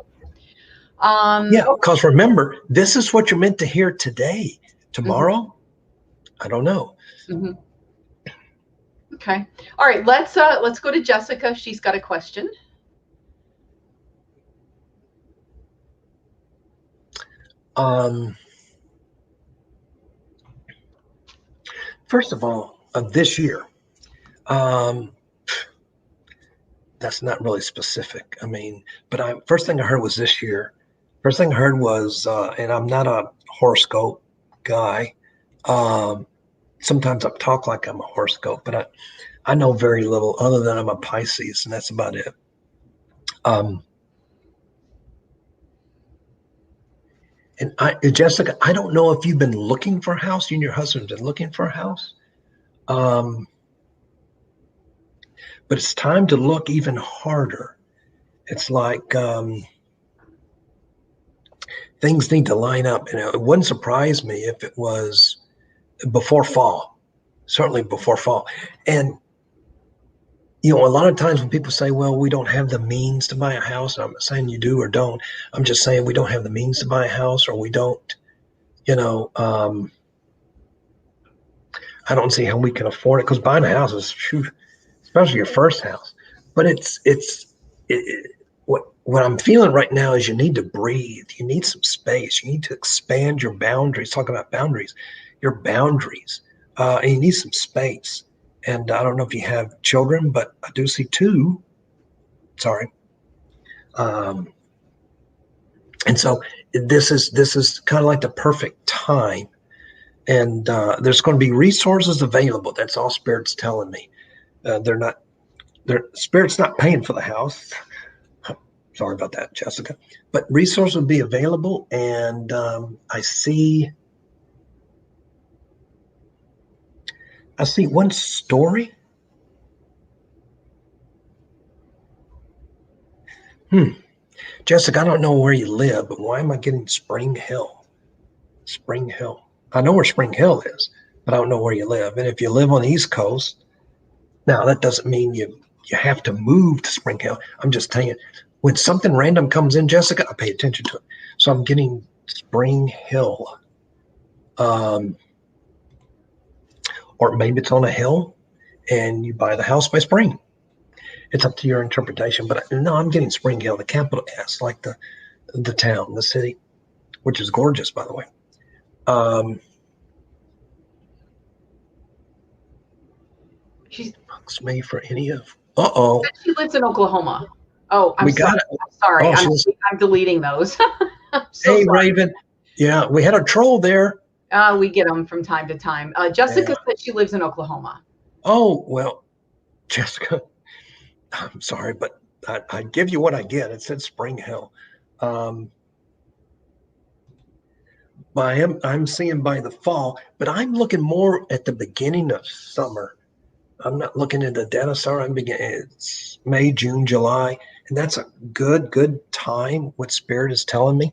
Speaker 2: Because remember, this is what you're meant to hear today. Tomorrow, I don't know.
Speaker 1: Mm-hmm. Okay. All right. Let's go to Jessica. She's got a question.
Speaker 2: First of all, this year, that's not really specific. I mean, but first thing I heard was this year. First thing I heard was, and I'm not a horoscope guy. Sometimes I talk like I'm a horoscope, but I know very little other than I'm a Pisces, and that's about it. And Jessica, I don't know if you've been looking for a house. You and your husband have been looking for a house. But it's time to look even harder. It's like things need to line up. And it wouldn't surprise me if it was before fall, certainly before fall. And, you know, a lot of times when people say, well, we don't have the means to buy a house, and I'm not saying you do or don't. I'm just saying we don't have the means to buy a house, or we don't, you know, I don't see how we can afford it, because buying a house is, especially your first house. But what I'm feeling right now is you need to breathe. You need some space. You need to expand your boundaries. Talk about boundaries, your boundaries, and you need some space. And I don't know if you have children, but I do see two. Sorry. And so this is kind of like the perfect time. And there's going to be resources available. That's all Spirit's telling me. Spirit's not paying for the house. Sorry about that, Jessica. But resources will be available, and I see one story. Jessica, I don't know where you live, but why am I getting Spring Hill? Spring Hill. I know where Spring Hill is, but I don't know where you live. And if you live on the East Coast, now that doesn't mean you have to move to Spring Hill. I'm just telling you, when something random comes in, Jessica, I pay attention to it. So I'm getting Spring Hill. Or maybe it's on a hill and you buy the house by spring. It's up to your interpretation. But no, I'm getting Spring Hill, the capital S, like the town, the city, which is gorgeous, by the way. She books me for any of.
Speaker 1: She lives in Oklahoma. Oh, I'm sorry. I'm sorry. I'm deleting those.
Speaker 2: Hey, sorry. Raven. Yeah, we had a troll there.
Speaker 1: We get them from time to time. Jessica said she lives in Oklahoma.
Speaker 2: Oh, well, Jessica, I'm sorry, but I give you what I get. It said Spring Hill. I'm seeing by the fall, but I'm looking more at the beginning of summer. I'm not looking at the dead of summer. It's May, June, July, and that's a good time. What Spirit is telling me.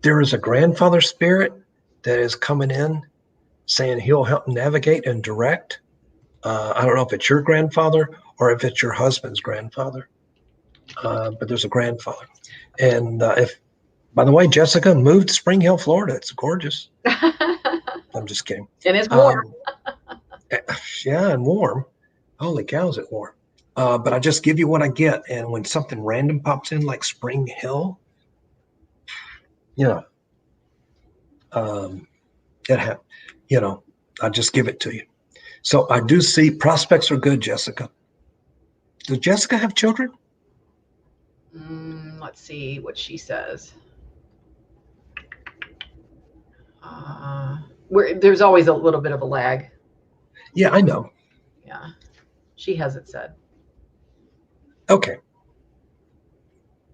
Speaker 2: There is a grandfather spirit that is coming in, saying he'll help navigate and direct. I don't know if it's your grandfather or if it's your husband's grandfather, but there's a grandfather. And by the way, Jessica moved to Spring Hill, Florida. It's gorgeous. I'm just kidding.
Speaker 1: And it's warm.
Speaker 2: Yeah, and warm. Holy cow, is it warm. But I just give you what I get. And when something random pops in like Spring Hill, it I just give it to you. So I do see prospects are good, Jessica. Does Jessica have children?
Speaker 1: Let's see what she says. There's always a little bit of a lag.
Speaker 2: Yeah, I know.
Speaker 1: Yeah, she hasn't said.
Speaker 2: Okay.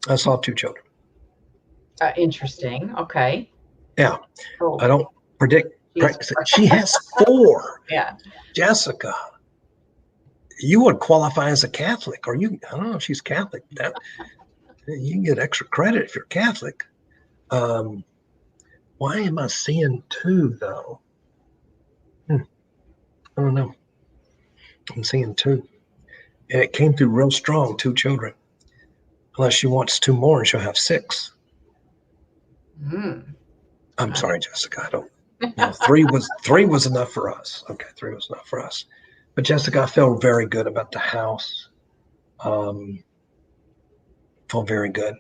Speaker 2: I saw 2 children.
Speaker 1: Interesting. Okay.
Speaker 2: Yeah. Oh. I don't predict. She has 4.
Speaker 1: Yeah.
Speaker 2: Jessica, you would qualify as a Catholic, or I don't know if she's Catholic. You can get extra credit if you're Catholic. Why am I seeing 2 though? I don't know. I'm seeing 2. And it came through real strong, 2 children. Unless she wants 2 more and she'll have 6. I'm sorry, Jessica. I don't know. 3 was enough for us. Okay, 3 was enough for us. But Jessica, I feel very good about the house. Feel very good.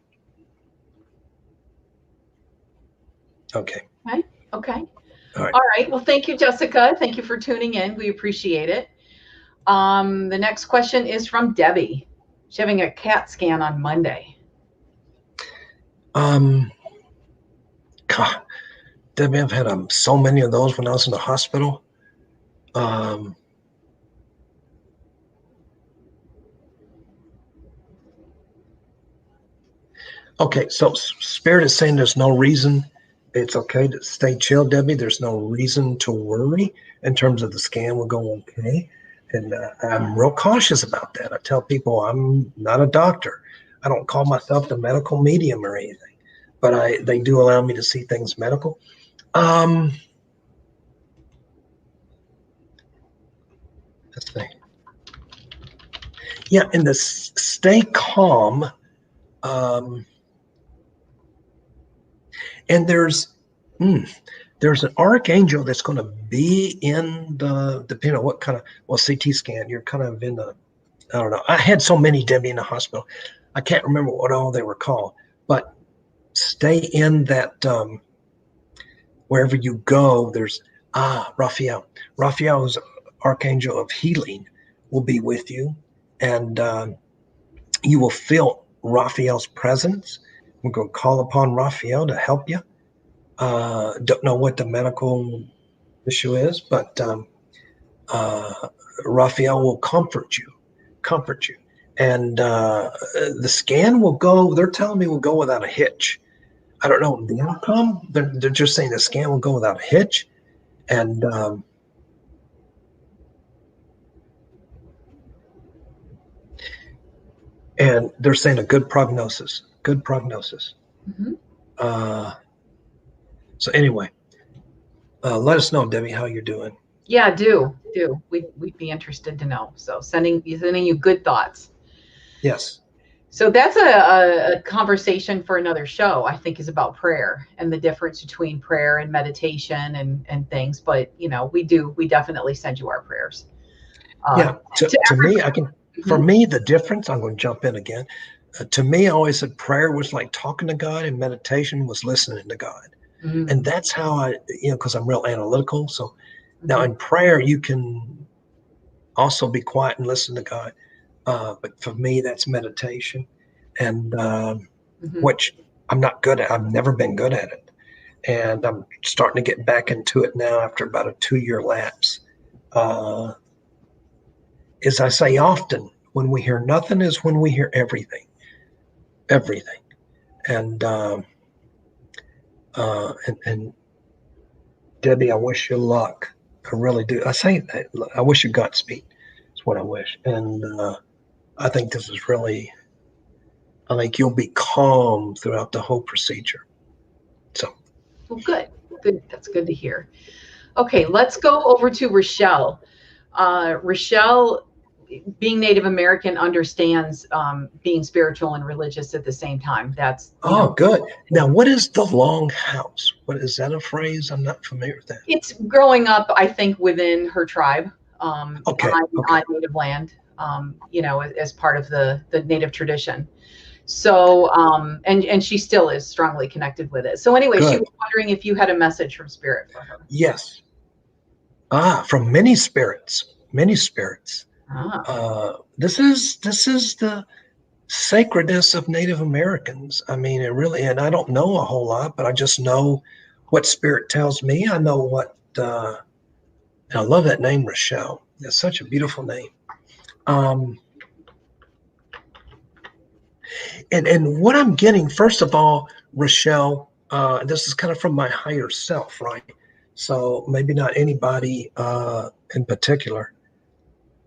Speaker 2: Okay.
Speaker 1: Okay. All right. Well, thank you, Jessica. Thank you for tuning in. We appreciate it. The next question is from Debbie. She's having a CAT scan on Monday.
Speaker 2: God, Debbie, I've had so many of those when I was in the hospital. Okay, so Spirit is saying there's no reason. It's okay to stay chill, Debbie. There's no reason to worry in terms of the scan will go okay. And I'm real cautious about that. I tell people I'm not a doctor. I don't call myself the medical medium or anything, but they do allow me to see things medical. Let's see. Yeah, and the stay calm. And there's an archangel that's going to be in depending on what kind of, CT scan, you're kind of in the, I don't know. I had so many, Debbie, in the hospital. I can't remember what all they were called, but stay in that, wherever you go, there's, Raphael. Raphael is archangel of healing, will be with you. And you will feel Raphael's presence. We're going to call upon Raphael to help you. Don't know what the medical issue is, but Raphael will comfort you. And the scan will go, they're telling me will go without a hitch. I don't know the outcome. They're just saying the scan will go without a hitch. And they're saying a good prognosis. Mm-hmm. So anyway, let us know, Debbie, how you're doing.
Speaker 1: Yeah, do. We'd be interested to know. So sending you good thoughts.
Speaker 2: Yes.
Speaker 1: So that's a conversation for another show, I think, is about prayer and the difference between prayer and meditation and things. But, we definitely send you our prayers.
Speaker 2: To me, for me, the difference, I'm going to jump in again. To me, I always said prayer was like talking to God and meditation was listening to God. Mm-hmm. And that's how I, because I'm real analytical. So now in prayer, you can also be quiet and listen to God. But for me, that's meditation, and which I'm not good at. I've never been good at it. And I'm starting to get back into it now after about a 2-year lapse. As I say often, when we hear nothing is when we hear everything. And Debbie, I wish you luck. I really do. I say that. I wish you Godspeed. That's what I wish. And I think this is really, I think you'll be calm throughout the whole procedure. So.
Speaker 1: Well, good. That's good to hear. Okay, let's go over to Rochelle. Rochelle, being Native American, understands being spiritual and religious at the same time. That's
Speaker 2: good. Now, what is the long-house? What is that a phrase? I'm not familiar with that.
Speaker 1: It's growing up, I think, within her tribe on Native land, as part of the Native tradition. So, and she still is strongly connected with it. So anyway, Good. She was wondering if you had a message from Spirit for her.
Speaker 2: Yes. From many spirits. This is the sacredness of Native Americans. I mean, it really, and I don't know a whole lot, but I just know what Spirit tells me. I know what, and I love that name, Rochelle. That's such a beautiful name. And what I'm getting, first of all, Rochelle, this is kind of from my higher self, right? So maybe not anybody in particular.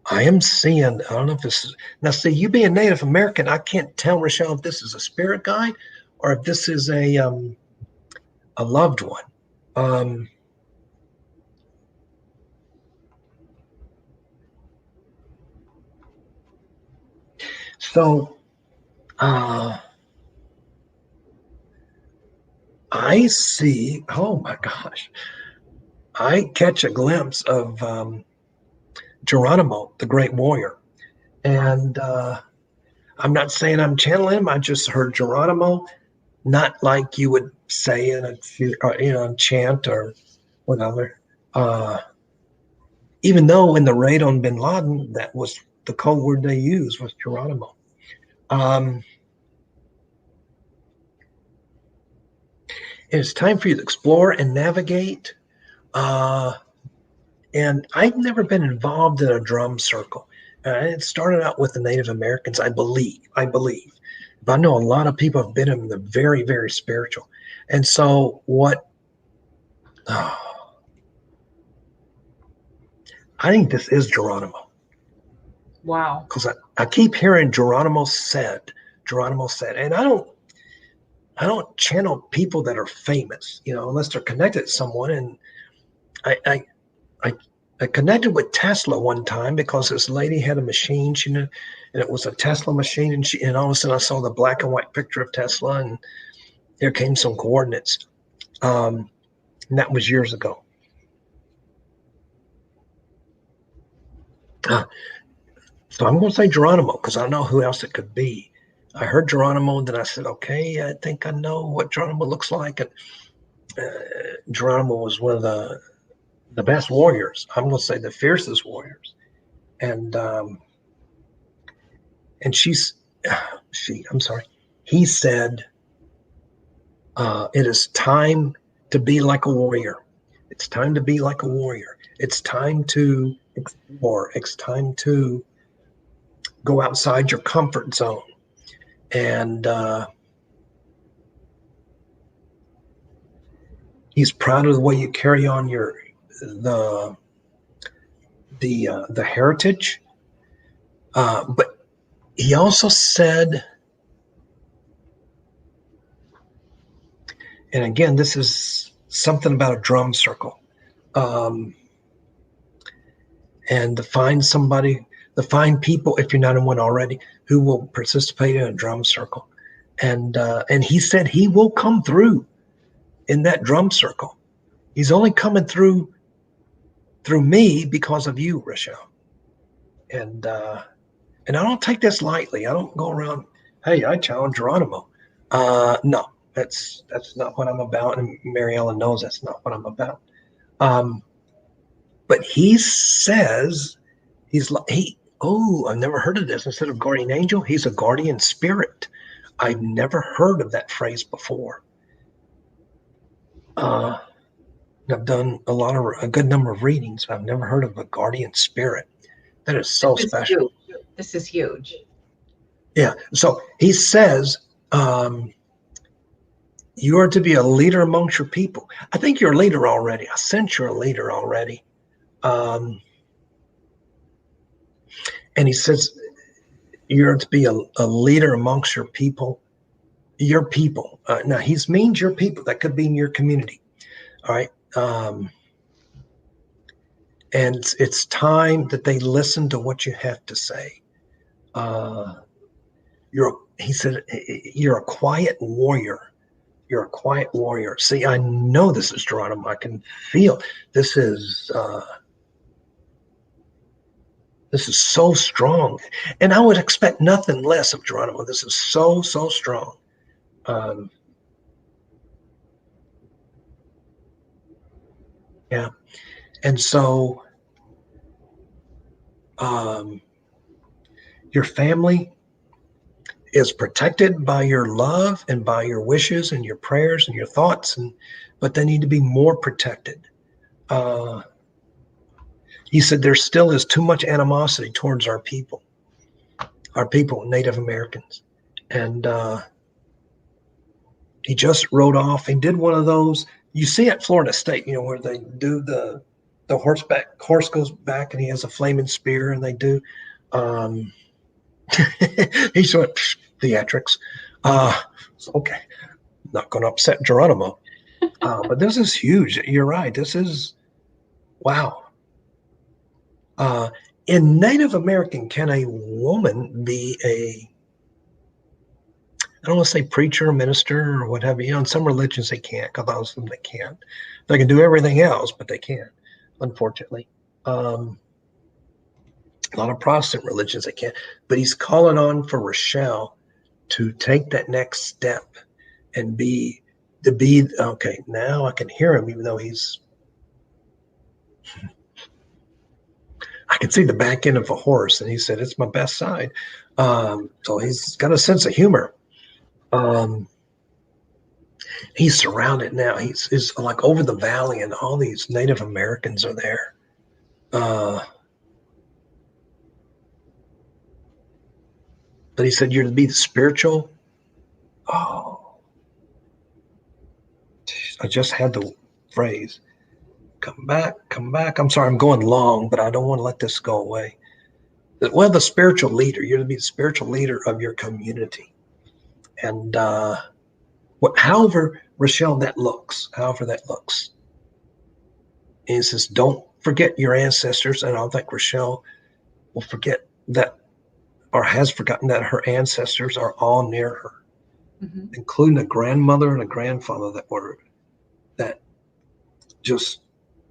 Speaker 2: I am seeing, I don't know if this is, now see, you being Native American, I can't tell, Rochelle, if this is a spirit guide or if this is a loved one. So I see, oh my gosh, I catch a glimpse of Geronimo, the great warrior. And I'm not saying I'm channeling him. I just heard Geronimo, not like you would say in a chant or whatever. even though in the raid on bin Laden, that was the code word they used, was Geronimo. It's time for you to explore and navigate. And I've never been involved in a drum circle. It started out with the Native Americans, I believe. But I know a lot of people have been in the very, very spiritual. And so I think this is Geronimo.
Speaker 1: Wow.
Speaker 2: Because I keep hearing Geronimo said, and I don't channel people that are famous, unless they're connected to someone. And I connected with Tesla one time because this lady had a machine, and it was a Tesla machine, and all of a sudden I saw the black and white picture of Tesla, and there came some coordinates. And that was years ago. So I'm going to say Geronimo because I don't know who else it could be. I heard Geronimo, and then I said, okay, I think I know what Geronimo looks like. And Geronimo was one of the best warriors. I'm going to say the fiercest warriors. And he said, it is time to be like a warrior. It's time to be like a warrior. It's time to explore. It's time to go outside your comfort zone. And he's proud of the way you carry on the heritage. But he also said, and again, this is something about a drum circle. And to find people, if you're not in one already, who will participate in a drum circle. And he said he will come through in that drum circle. He's only coming through me because of you, Rochelle. And I don't take this lightly. I don't go around, hey, I challenge Geronimo. No, that's not what I'm about. And Mary Ellen knows that's not what I'm about. But he says I've never heard of this. Instead of guardian angel, he's a guardian spirit. I've never heard of that phrase before. I've done a good number of readings, but I've never heard of a guardian spirit. That is so special.
Speaker 1: This is huge.
Speaker 2: Yeah. So he says, you are to be a leader amongst your people. I think you're a leader already. I sense you're a leader already. And he says, you're to be a leader amongst your people. Now, he means your people. That could be in your community. All right. And it's time that they listen to what you have to say. He said, you're a quiet warrior. You're a quiet warrior. See, I know this is Geronimo. I can feel this is so strong. And I would expect nothing less of Geronimo. This is so, so strong. Yeah. And so your family is protected by your love and by your wishes and your prayers and your thoughts, but they need to be more protected. He said there still is too much animosity towards our people, Native Americans. And he just rode off and did one of those. You see at Florida State, where they do the horse goes back and he has a flaming spear, and they do. He said theatrics. Okay, not going to upset Geronimo. But this is huge. You're right. This is wow. In Native American, can a woman be I don't want to say preacher or minister or whatever. In some religions they can't, because most of them they can't. They can do everything else, but they can't, unfortunately. A lot of Protestant religions they can't. But he's calling on for Rochelle to take that next step and be okay. Now I can hear him, even though he's could see the back end of a horse, and he said, it's my best side. So he's got a sense of humor. He's surrounded now. He's like over the valley, and all these Native Americans are there. But he said, you're to be the spiritual. Oh, I just had the phrase, come back, come back. I'm sorry, I'm going long, but I don't want to let this go away. Well, the spiritual leader, you're to be the spiritual leader of your community. And however, Rochelle, that looks, and he says, don't forget your ancestors. And I don't think Rochelle will forget that, or has forgotten that her ancestors are all near her, including a grandmother and a grandfather that just,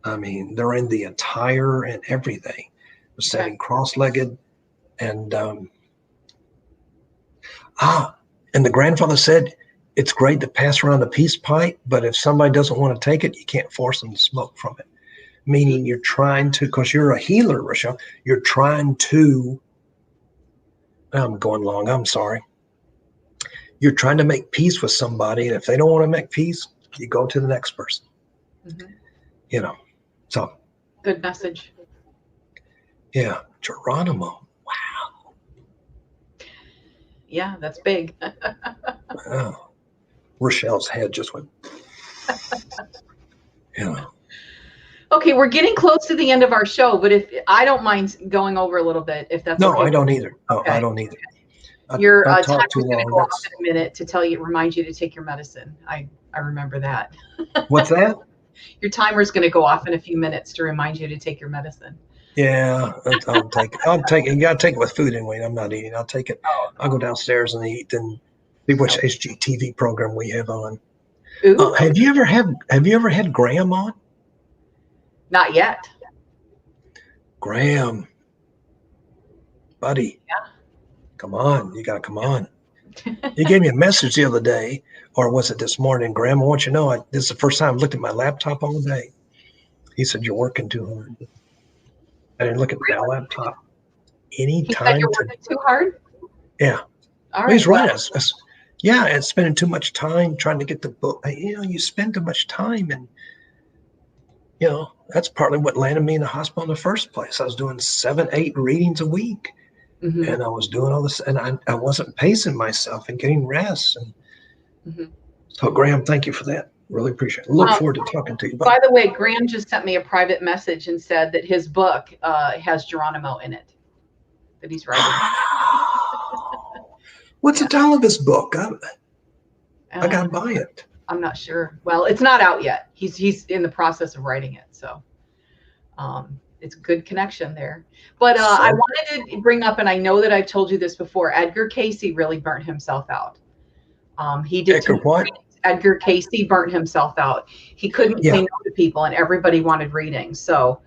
Speaker 2: I mean, they're in the attire and everything. They're standing cross-legged. And and the grandfather said, it's great to pass around a peace pipe, but if somebody doesn't want to take it, you can't force them to smoke from it. Meaning you're trying to, because you're a healer, Rochelle, you're trying to, I'm going long, I'm sorry. You're trying to make peace with somebody, and if they don't want to make peace, you go to the next person. You know, so.
Speaker 1: Good message.
Speaker 2: Yeah, Geronimo. Wow.
Speaker 1: Yeah, that's big.
Speaker 2: Wow. Rochelle's head just went, you know.
Speaker 1: Okay, we're getting close to the end of our show, but if I don't mind going over a little bit, if that's
Speaker 2: no,
Speaker 1: okay.
Speaker 2: I don't either. Oh,
Speaker 1: okay.
Speaker 2: I don't either.
Speaker 1: Your timer's going to go off in a minute to remind you to take your medicine. I remember that.
Speaker 2: What's that?
Speaker 1: Your timer's going to go off in a few minutes to remind you to take your medicine.
Speaker 2: Yeah, I'll take it. I'll take it. You got to take it with food anyway. I'm not eating. I'll take it. I'll go downstairs and eat and see which HGTV program we have on. Have you ever had Graham on?
Speaker 1: Not yet.
Speaker 2: Graham, buddy.
Speaker 1: Yeah.
Speaker 2: Come on, you gotta come on. You gave me a message the other day, or was it this morning? Graham, I want you to know, this is the first time I've looked at my laptop all day. He said, you're working too hard. I didn't look at my laptop any time.
Speaker 1: He said you're working too hard?
Speaker 2: Yeah.
Speaker 1: All right.
Speaker 2: He's right. Yeah, and spending too much time trying to get the book. You know, you spend too much time, and you know, that's partly what landed me in the hospital in the first place. I was doing 7-8 readings a week. And I was doing all this, and I wasn't pacing myself and getting rest. And so, Graham, thank you for that. Really appreciate it. Look forward to talking to you.
Speaker 1: By the way, Graham just sent me a private message and said that his book has Geronimo in it, that he's writing.
Speaker 2: What's the title of his book? I got to buy it.
Speaker 1: I'm not sure. Well, it's not out yet. He's in the process of writing it. So it's a good connection there. But I wanted to bring up, and I know that I've told you this before, Edgar Cayce really burnt himself out. He did. Edgar Cayce burnt himself out. He couldn't say no to people, and everybody wanted readings. So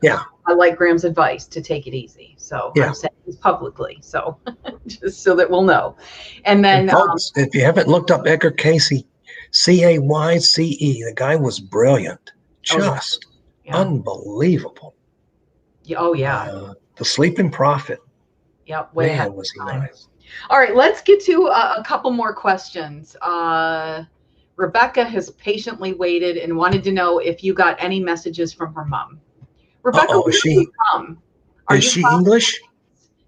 Speaker 1: I like Graham's advice to take it easy. So I'm saying this publicly, so just so that we'll know. And then,
Speaker 2: folks, if you haven't looked up Edgar Cayce, Cayce, the guy was brilliant, just unbelievable.
Speaker 1: Oh yeah.
Speaker 2: The Sleeping Prophet.
Speaker 1: Yep.
Speaker 2: Man, was he nice.
Speaker 1: All right, let's get to a couple more questions. Rebecca has patiently waited and wanted to know if you got any messages from her mom. Rebecca,
Speaker 2: is she from? Is she English?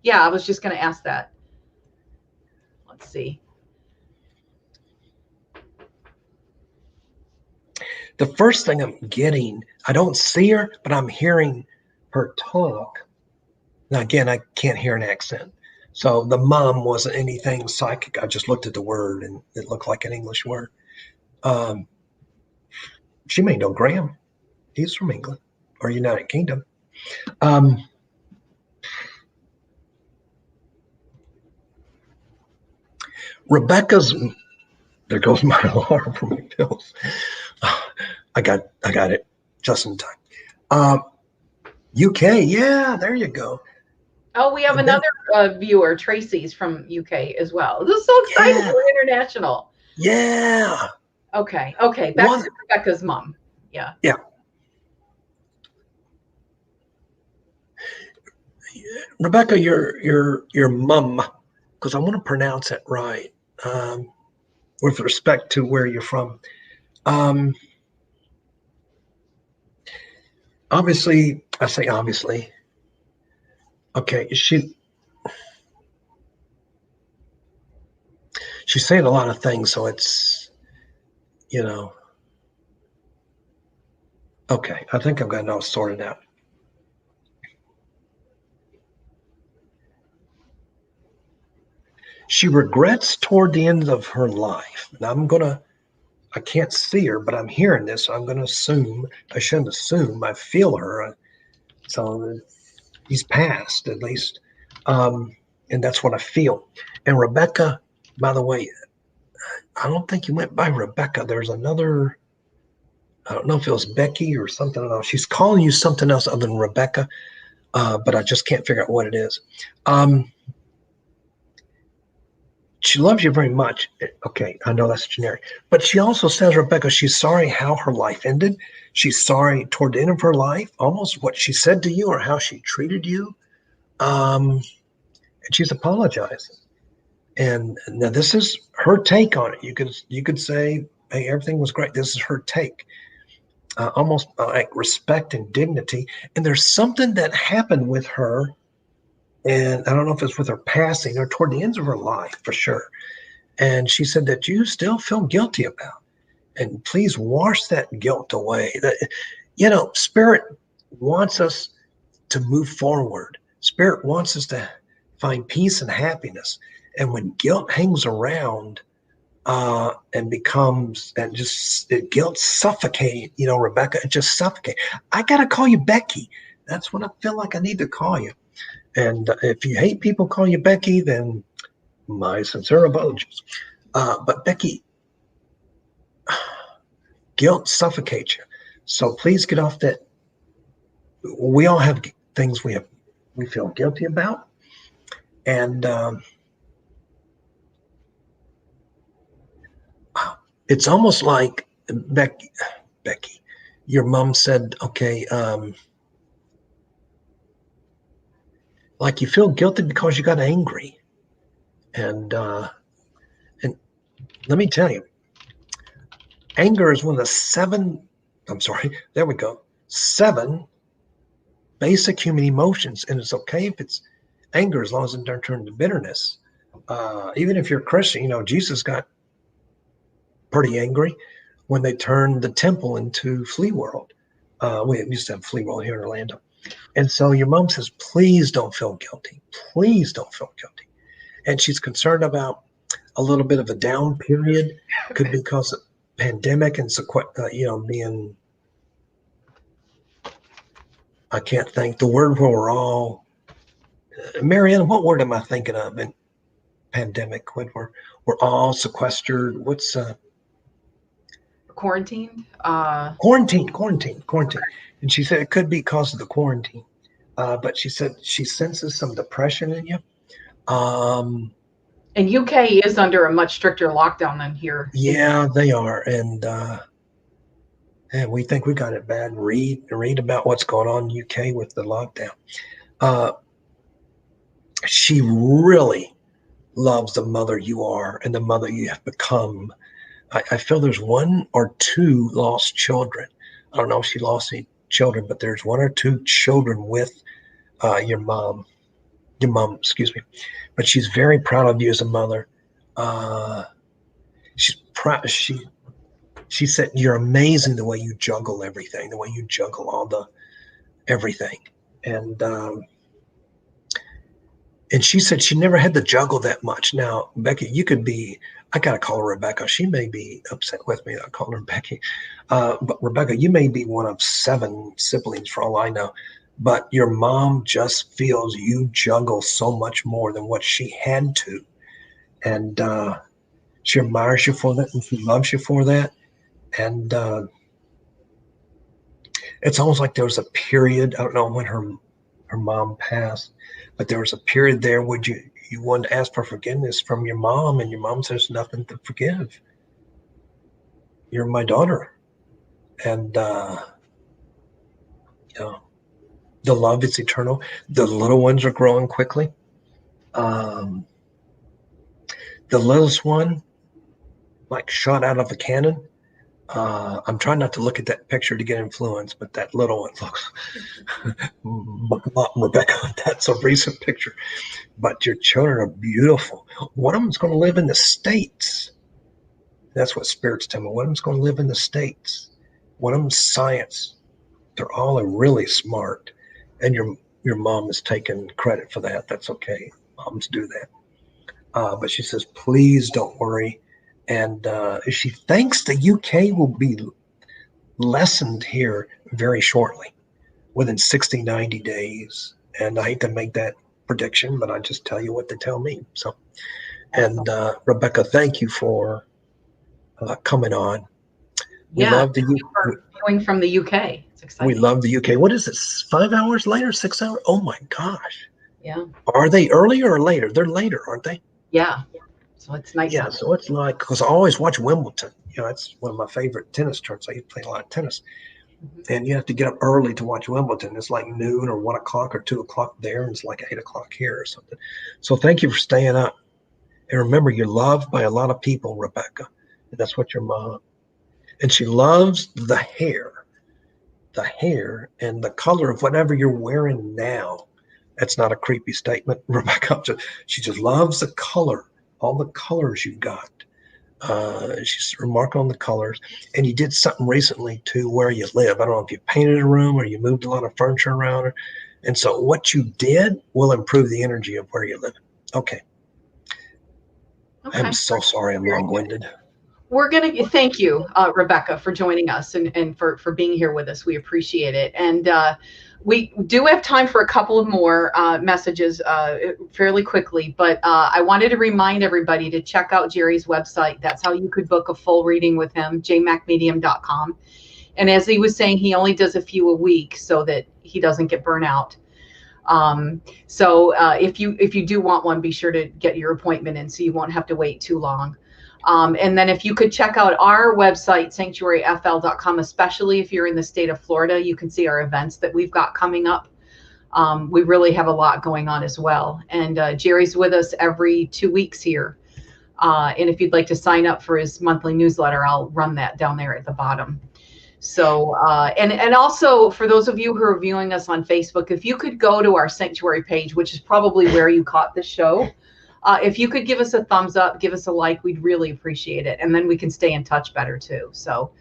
Speaker 1: Yeah, I was just going to ask that. Let's see.
Speaker 2: The first thing I'm getting, I don't see her, but I'm hearing her talk. Now, again, I can't hear an accent. So the mom wasn't anything psychic. I just looked at the word and it looked like an English word. She may know Graham. He's from England or United Kingdom. Rebecca's, there goes my alarm for my pills. I got it just in time. UK, yeah, there you go.
Speaker 1: Oh, we have another viewer, Tracy's from UK as well. This is so exciting. Yeah. We're international.
Speaker 2: Yeah.
Speaker 1: Okay. Back to Rebecca's mom. Yeah.
Speaker 2: Rebecca, your mum, because I want to pronounce it right, with respect to where you're from. Obviously, I say obviously. Okay, she's saying a lot of things, so it's, okay, I think I've got it all sorted out. She regrets toward the end of her life. Now I can't see her, but I'm hearing this, so I'm going to assume, I shouldn't assume, I feel her. So he's passed, at least. And that's what I feel. And Rebecca, by the way, I don't think you went by Rebecca. There's another, I don't know if it was Becky or something else. She's calling you something else other than Rebecca, but I just can't figure out what it is. She loves you very much. Okay, I know that's generic. But she also says, Rebecca, she's sorry how her life ended. She's sorry toward the end of her life, almost what she said to you or how she treated you. And she's apologizing. And now this is her take on it. You could say, hey, everything was great. This is her take. Almost like respect and dignity. And there's something that happened with her, and I don't know if it's with her passing or toward the ends of her life for sure. And she said that you still feel guilty about. And please wash that guilt away. Spirit wants us to move forward. Spirit wants us to find peace and happiness. And when guilt hangs around and becomes, guilt suffocating, Rebecca, it just suffocates. I got to call you Becky. That's what I feel like I need to call you. And if you hate people call you Becky, then my sincere apologies. But Becky, guilt suffocates you. So please get off that. We all have things we feel guilty about. And it's almost like Becky, your mom said, okay, like you feel guilty because you got angry. And let me tell you, anger is one of the 7 basic human emotions. And it's okay if it's anger as long as it doesn't turn into bitterness. Even if you're a Christian, Jesus got pretty angry when they turned the temple into Flea World. We used to have Flea World here in Orlando. And so your mom says, please don't feel guilty. Please don't feel guilty. And she's concerned about a little bit of a down period. Could be because of pandemic and, being, I can't think the word where we're all, Mary Ellen, what word am I thinking of in pandemic when we're all sequestered? What's
Speaker 1: quarantine?
Speaker 2: Quarantine. And she said it could be because of the quarantine. But she said she senses some depression in you.
Speaker 1: And UK is under a much stricter lockdown than here.
Speaker 2: Yeah, they are. And we think we got it bad. Read about what's going on in UK with the lockdown. She really loves the mother you are and the mother you have become. I feel there's 1 or 2 lost children. I don't know if she lost any children, but there's 1 or 2 children with your mom, excuse me. But she's very proud of you as a mother. She's proud. She said you're amazing the way you juggle everything, the way you juggle all the everything. And she said she never had to juggle that much. Now, Becky, you could be, I got to call her Rebecca. She may be upset with me that I call her Becky. But Rebecca, you may be one of 7 siblings for all I know. But your mom just feels you juggle so much more than what she had to. And she admires you for that and she loves you for that. And it's almost like there was a period, I don't know when her mom passed, but there was a period there where you wanted to ask for forgiveness from your mom, and your mom says nothing to forgive. You're my daughter. And The love is eternal. The little ones are growing quickly. The littlest one, like shot out of a cannon. I'm trying not to look at that picture to get influenced, but that little one looks, Rebecca, that's a recent picture. But your children are beautiful. One of them's going to live in the States. That's what spirits tell me. One of them's going to live in the States. One of them's science. They're all really smart. And your mom is taking credit for that. That's okay. Moms do that. But she says, please don't worry. And she thinks the UK will be lessened here very shortly, within 60, 90 days. And I hate to make that prediction, but I just tell you what they tell me. So, and Rebecca, thank you for coming on. We love the
Speaker 1: viewing from the UK. It's exciting.
Speaker 2: We love the UK. What is it? 5 hours later? 6 hours? Oh my gosh.
Speaker 1: Yeah.
Speaker 2: Are they earlier or later? They're later, aren't they?
Speaker 1: Yeah. So it's nice.
Speaker 2: Yeah. So it's like, because I always watch Wimbledon. You know, it's one of my favorite tennis tournaments. I used to play a lot of tennis. Mm-hmm. And you have to get up early to watch Wimbledon. It's like noon or 1 o'clock or 2 o'clock there. And it's like 8 o'clock here or something. So thank you for staying up. And remember, you're loved by a lot of people, Rebecca. And that's what your mom. And she loves the hair and the color of whatever you're wearing now. That's not a creepy statement, Rebecca. She just loves the color, all the colors you've got. She's remarkable on the colors. And you did something recently to where you live. I don't know if you painted a room or you moved a lot of furniture around. And so what you did will improve the energy of where you live. Okay. I'm so sorry I'm long-winded.
Speaker 1: We're going to thank you, Rebecca, for joining us and for being here with us. We appreciate it. And we do have time for a couple of more messages fairly quickly. But I wanted to remind everybody to check out Jerry's website. That's how you could book a full reading with him, jmacmedium.com. And as he was saying, he only does a few a week so that he doesn't get burnt out. So if you do want one, be sure to get your appointment in so you won't have to wait too long. And then if you could check out our website, sanctuaryfl.com, especially if you're in the state of Florida, you can see our events that we've got coming up. We really have a lot going on as well. And Jerry's with us every 2 weeks here. And if you'd like to sign up for his monthly newsletter, I'll run that down there at the bottom. So, and also for those of you who are viewing us on Facebook, if you could go to our Sanctuary page, which is probably where you caught the show, if you could give us a thumbs up, give us a like, we'd really appreciate it. And then we can stay in touch better too. So,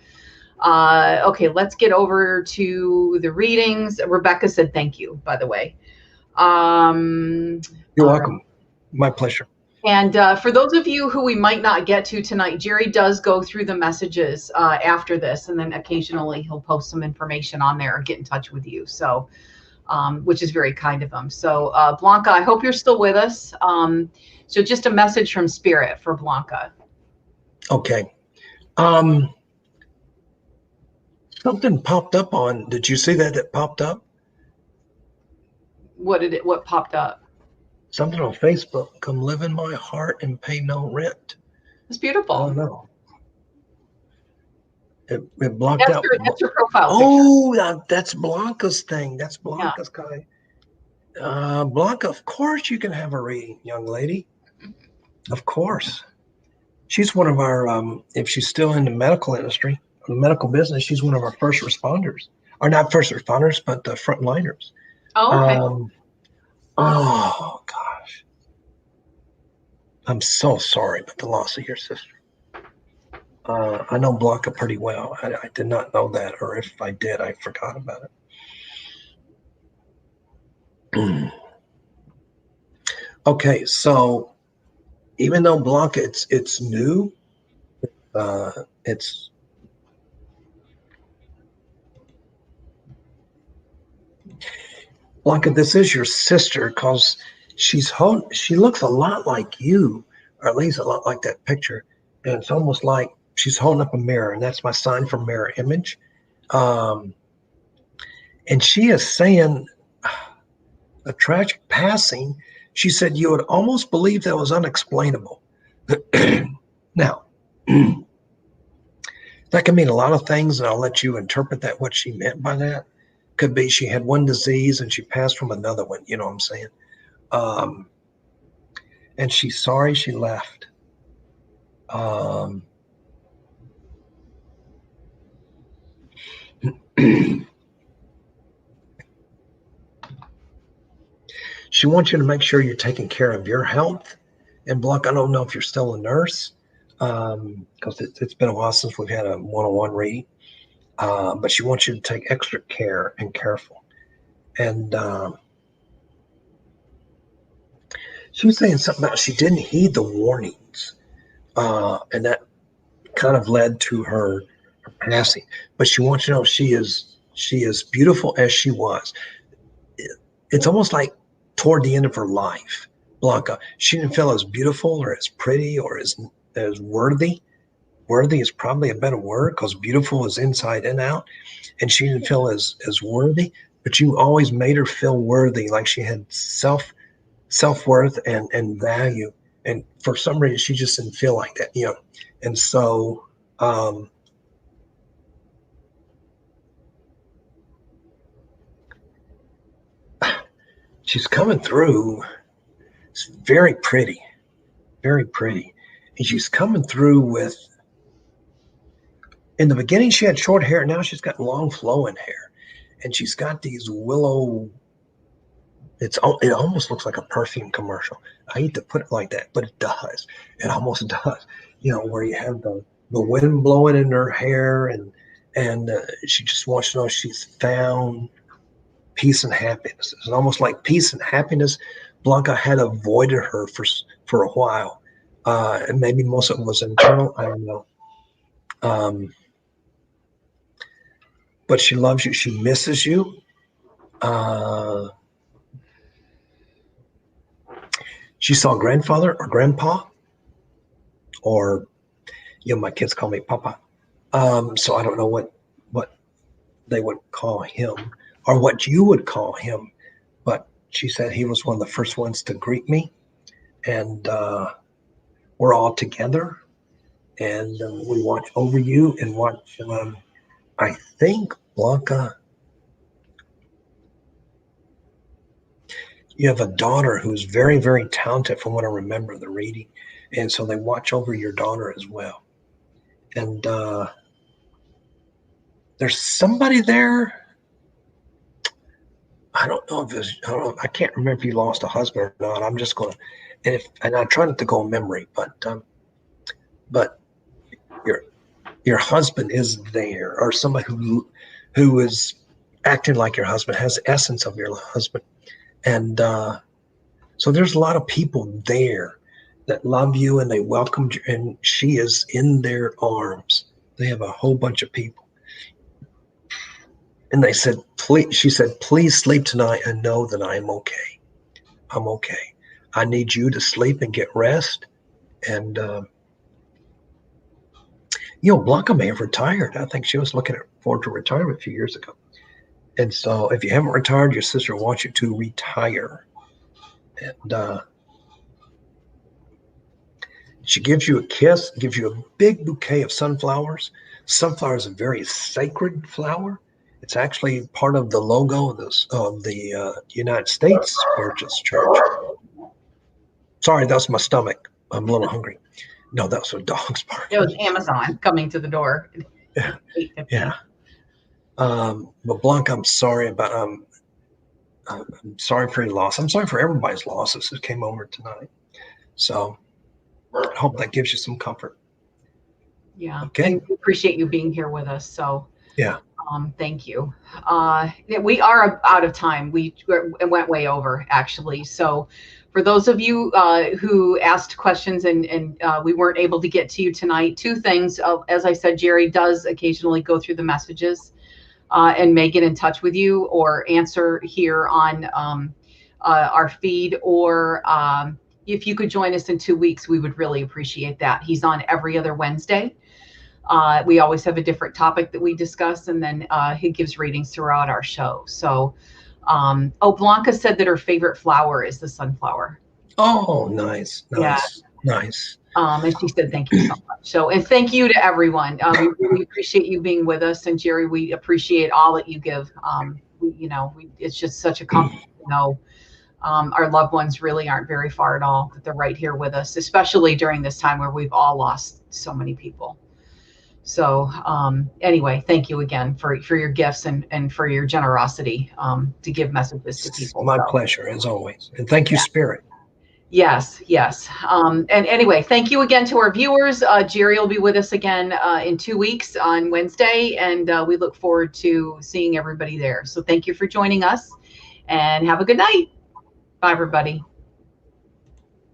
Speaker 1: okay, let's get over to the readings. Rebecca said, thank you, by the way.
Speaker 2: You're welcome. My pleasure.
Speaker 1: And for those of you who we might not get to tonight, Jerry does go through the messages after this, and then occasionally he'll post some information on there or get in touch with you. So, which is very kind of him. So Blanca, I hope you're still with us. So just a message from Spirit for Blanca.
Speaker 2: Okay. Something popped up on, did you see that popped up?
Speaker 1: What popped up?
Speaker 2: Something on Facebook. Come live in my heart and pay no rent.
Speaker 1: It's beautiful.
Speaker 2: I don't know. It blocked out.
Speaker 1: That's your profile
Speaker 2: picture. That's Blanca's thing. That's Blanca's kind. Blanca, of course you can have a reading, young lady. Of course. She's one of our, if she's still in the medical industry, the medical business, she's one of our first responders. Or not first responders, but the frontliners.
Speaker 1: Oh, okay.
Speaker 2: Oh, gosh. I'm so sorry about the loss of your sister. I know Blanca pretty well. I did not know that, or if I did, I forgot about it. Okay, so even though Blanca, it's new, it's Blanca, this is your sister because she looks a lot like you, or at least a lot like that picture. And it's almost like she's holding up a mirror, and that's my sign for mirror image. And she is saying a tragic passing. She said you would almost believe that was unexplainable. Now, that can mean a lot of things, and I'll let you interpret that, what she meant by that. Could be she had one disease and she passed from another one. You know what I'm saying? And she's sorry she left. She wants you to make sure you're taking care of your health. And Blanca, I don't know if you're still a nurse, because it's been a while since we've had a one-on-one reading. But she wants you to take extra care and careful. And she was saying something about she didn't heed the warnings, and that kind of led to her passing. But she wants you to know she is beautiful as she was. It's almost like toward the end of her life, Blanca, she didn't feel as beautiful or as pretty or as worthy. Worthy is probably a better word, because beautiful is inside and out. And she didn't feel as worthy, but you always made her feel worthy, like she had self-worth and value. And for some reason, she just didn't feel like that, you know. And so she's coming through. It's very pretty, very pretty. And she's coming through with, in the beginning, she had short hair. Now she's got long flowing hair. And she's got these willow, it almost looks like a perfume commercial. I hate to put it like that, but it does. It almost does. You know, where you have the wind blowing in her hair, and she just wants to know she's found peace and happiness. It's almost like peace and happiness. Blanca had avoided her for a while, and maybe most of it was internal. I don't know. But she loves you. She misses you. She saw grandfather or grandpa, or, you know, my kids call me Papa. So I don't know what they would call him or what you would call him. But she said he was one of the first ones to greet me. And we're all together. And we watch over you and watch, I think, Blanca, you have a daughter who's very, very talented from what I remember the reading. And so they watch over your daughter as well. And there's somebody there. I don't know if it's, I can't remember if you lost a husband or not. I'm just going to, and I try not to go on memory, but your husband is there, or somebody who is acting like your husband, has the essence of your husband. And so there's a lot of people there that love you and they welcomed you, and she is in their arms. They have a whole bunch of people. And they said, she said, please sleep tonight and know that I am okay. I'm okay. I need you to sleep and get rest. And, you know, Blanca may have retired. I think she was looking forward to retirement a few years ago. And so if you haven't retired, your sister wants you to retire. And she gives you a kiss, gives you a big bouquet of sunflowers. Sunflower is a very sacred flower. It's actually part of the logo of the United States Spiritualist Church. Sorry, that's my stomach. I'm a little hungry. No, that was a dog's bark.
Speaker 1: It was Amazon coming to the door.
Speaker 2: Yeah. Yeah. But Blanca, I'm sorry about, I'm sorry for your loss. I'm sorry for everybody's losses that came over tonight. So I hope that gives you some comfort.
Speaker 1: Yeah.
Speaker 2: Okay.
Speaker 1: And we appreciate you being here with us. So
Speaker 2: yeah.
Speaker 1: Thank you. We are out of time. We went way over, actually. So for those of you who asked questions and we weren't able to get to you tonight, two things. As I said, Jerry does occasionally go through the messages and may get in touch with you or answer here on our feed. Or if you could join us in 2 weeks, we would really appreciate that. He's on every other Wednesday. We always have a different topic that we discuss, and then he gives readings throughout our show. So, Blanca said that her favorite flower is the sunflower.
Speaker 2: Oh, nice.
Speaker 1: Yeah.
Speaker 2: Nice.
Speaker 1: And she said, thank you so much. So, and thank you to everyone. We really appreciate you being with us. And Jerry, we appreciate all that you give. It's just such a comfort to know our loved ones really aren't very far at all, that they're right here with us, especially during this time where we've all lost so many people. So anyway, thank you again for your gifts and for your generosity to give messages to people.
Speaker 2: My pleasure, as always. And thank you, Spirit.
Speaker 1: Yes. And anyway, thank you again to our viewers. Jerry will be with us again in 2 weeks on Wednesday, and we look forward to seeing everybody there. So thank you for joining us, and have a good night. Bye, everybody.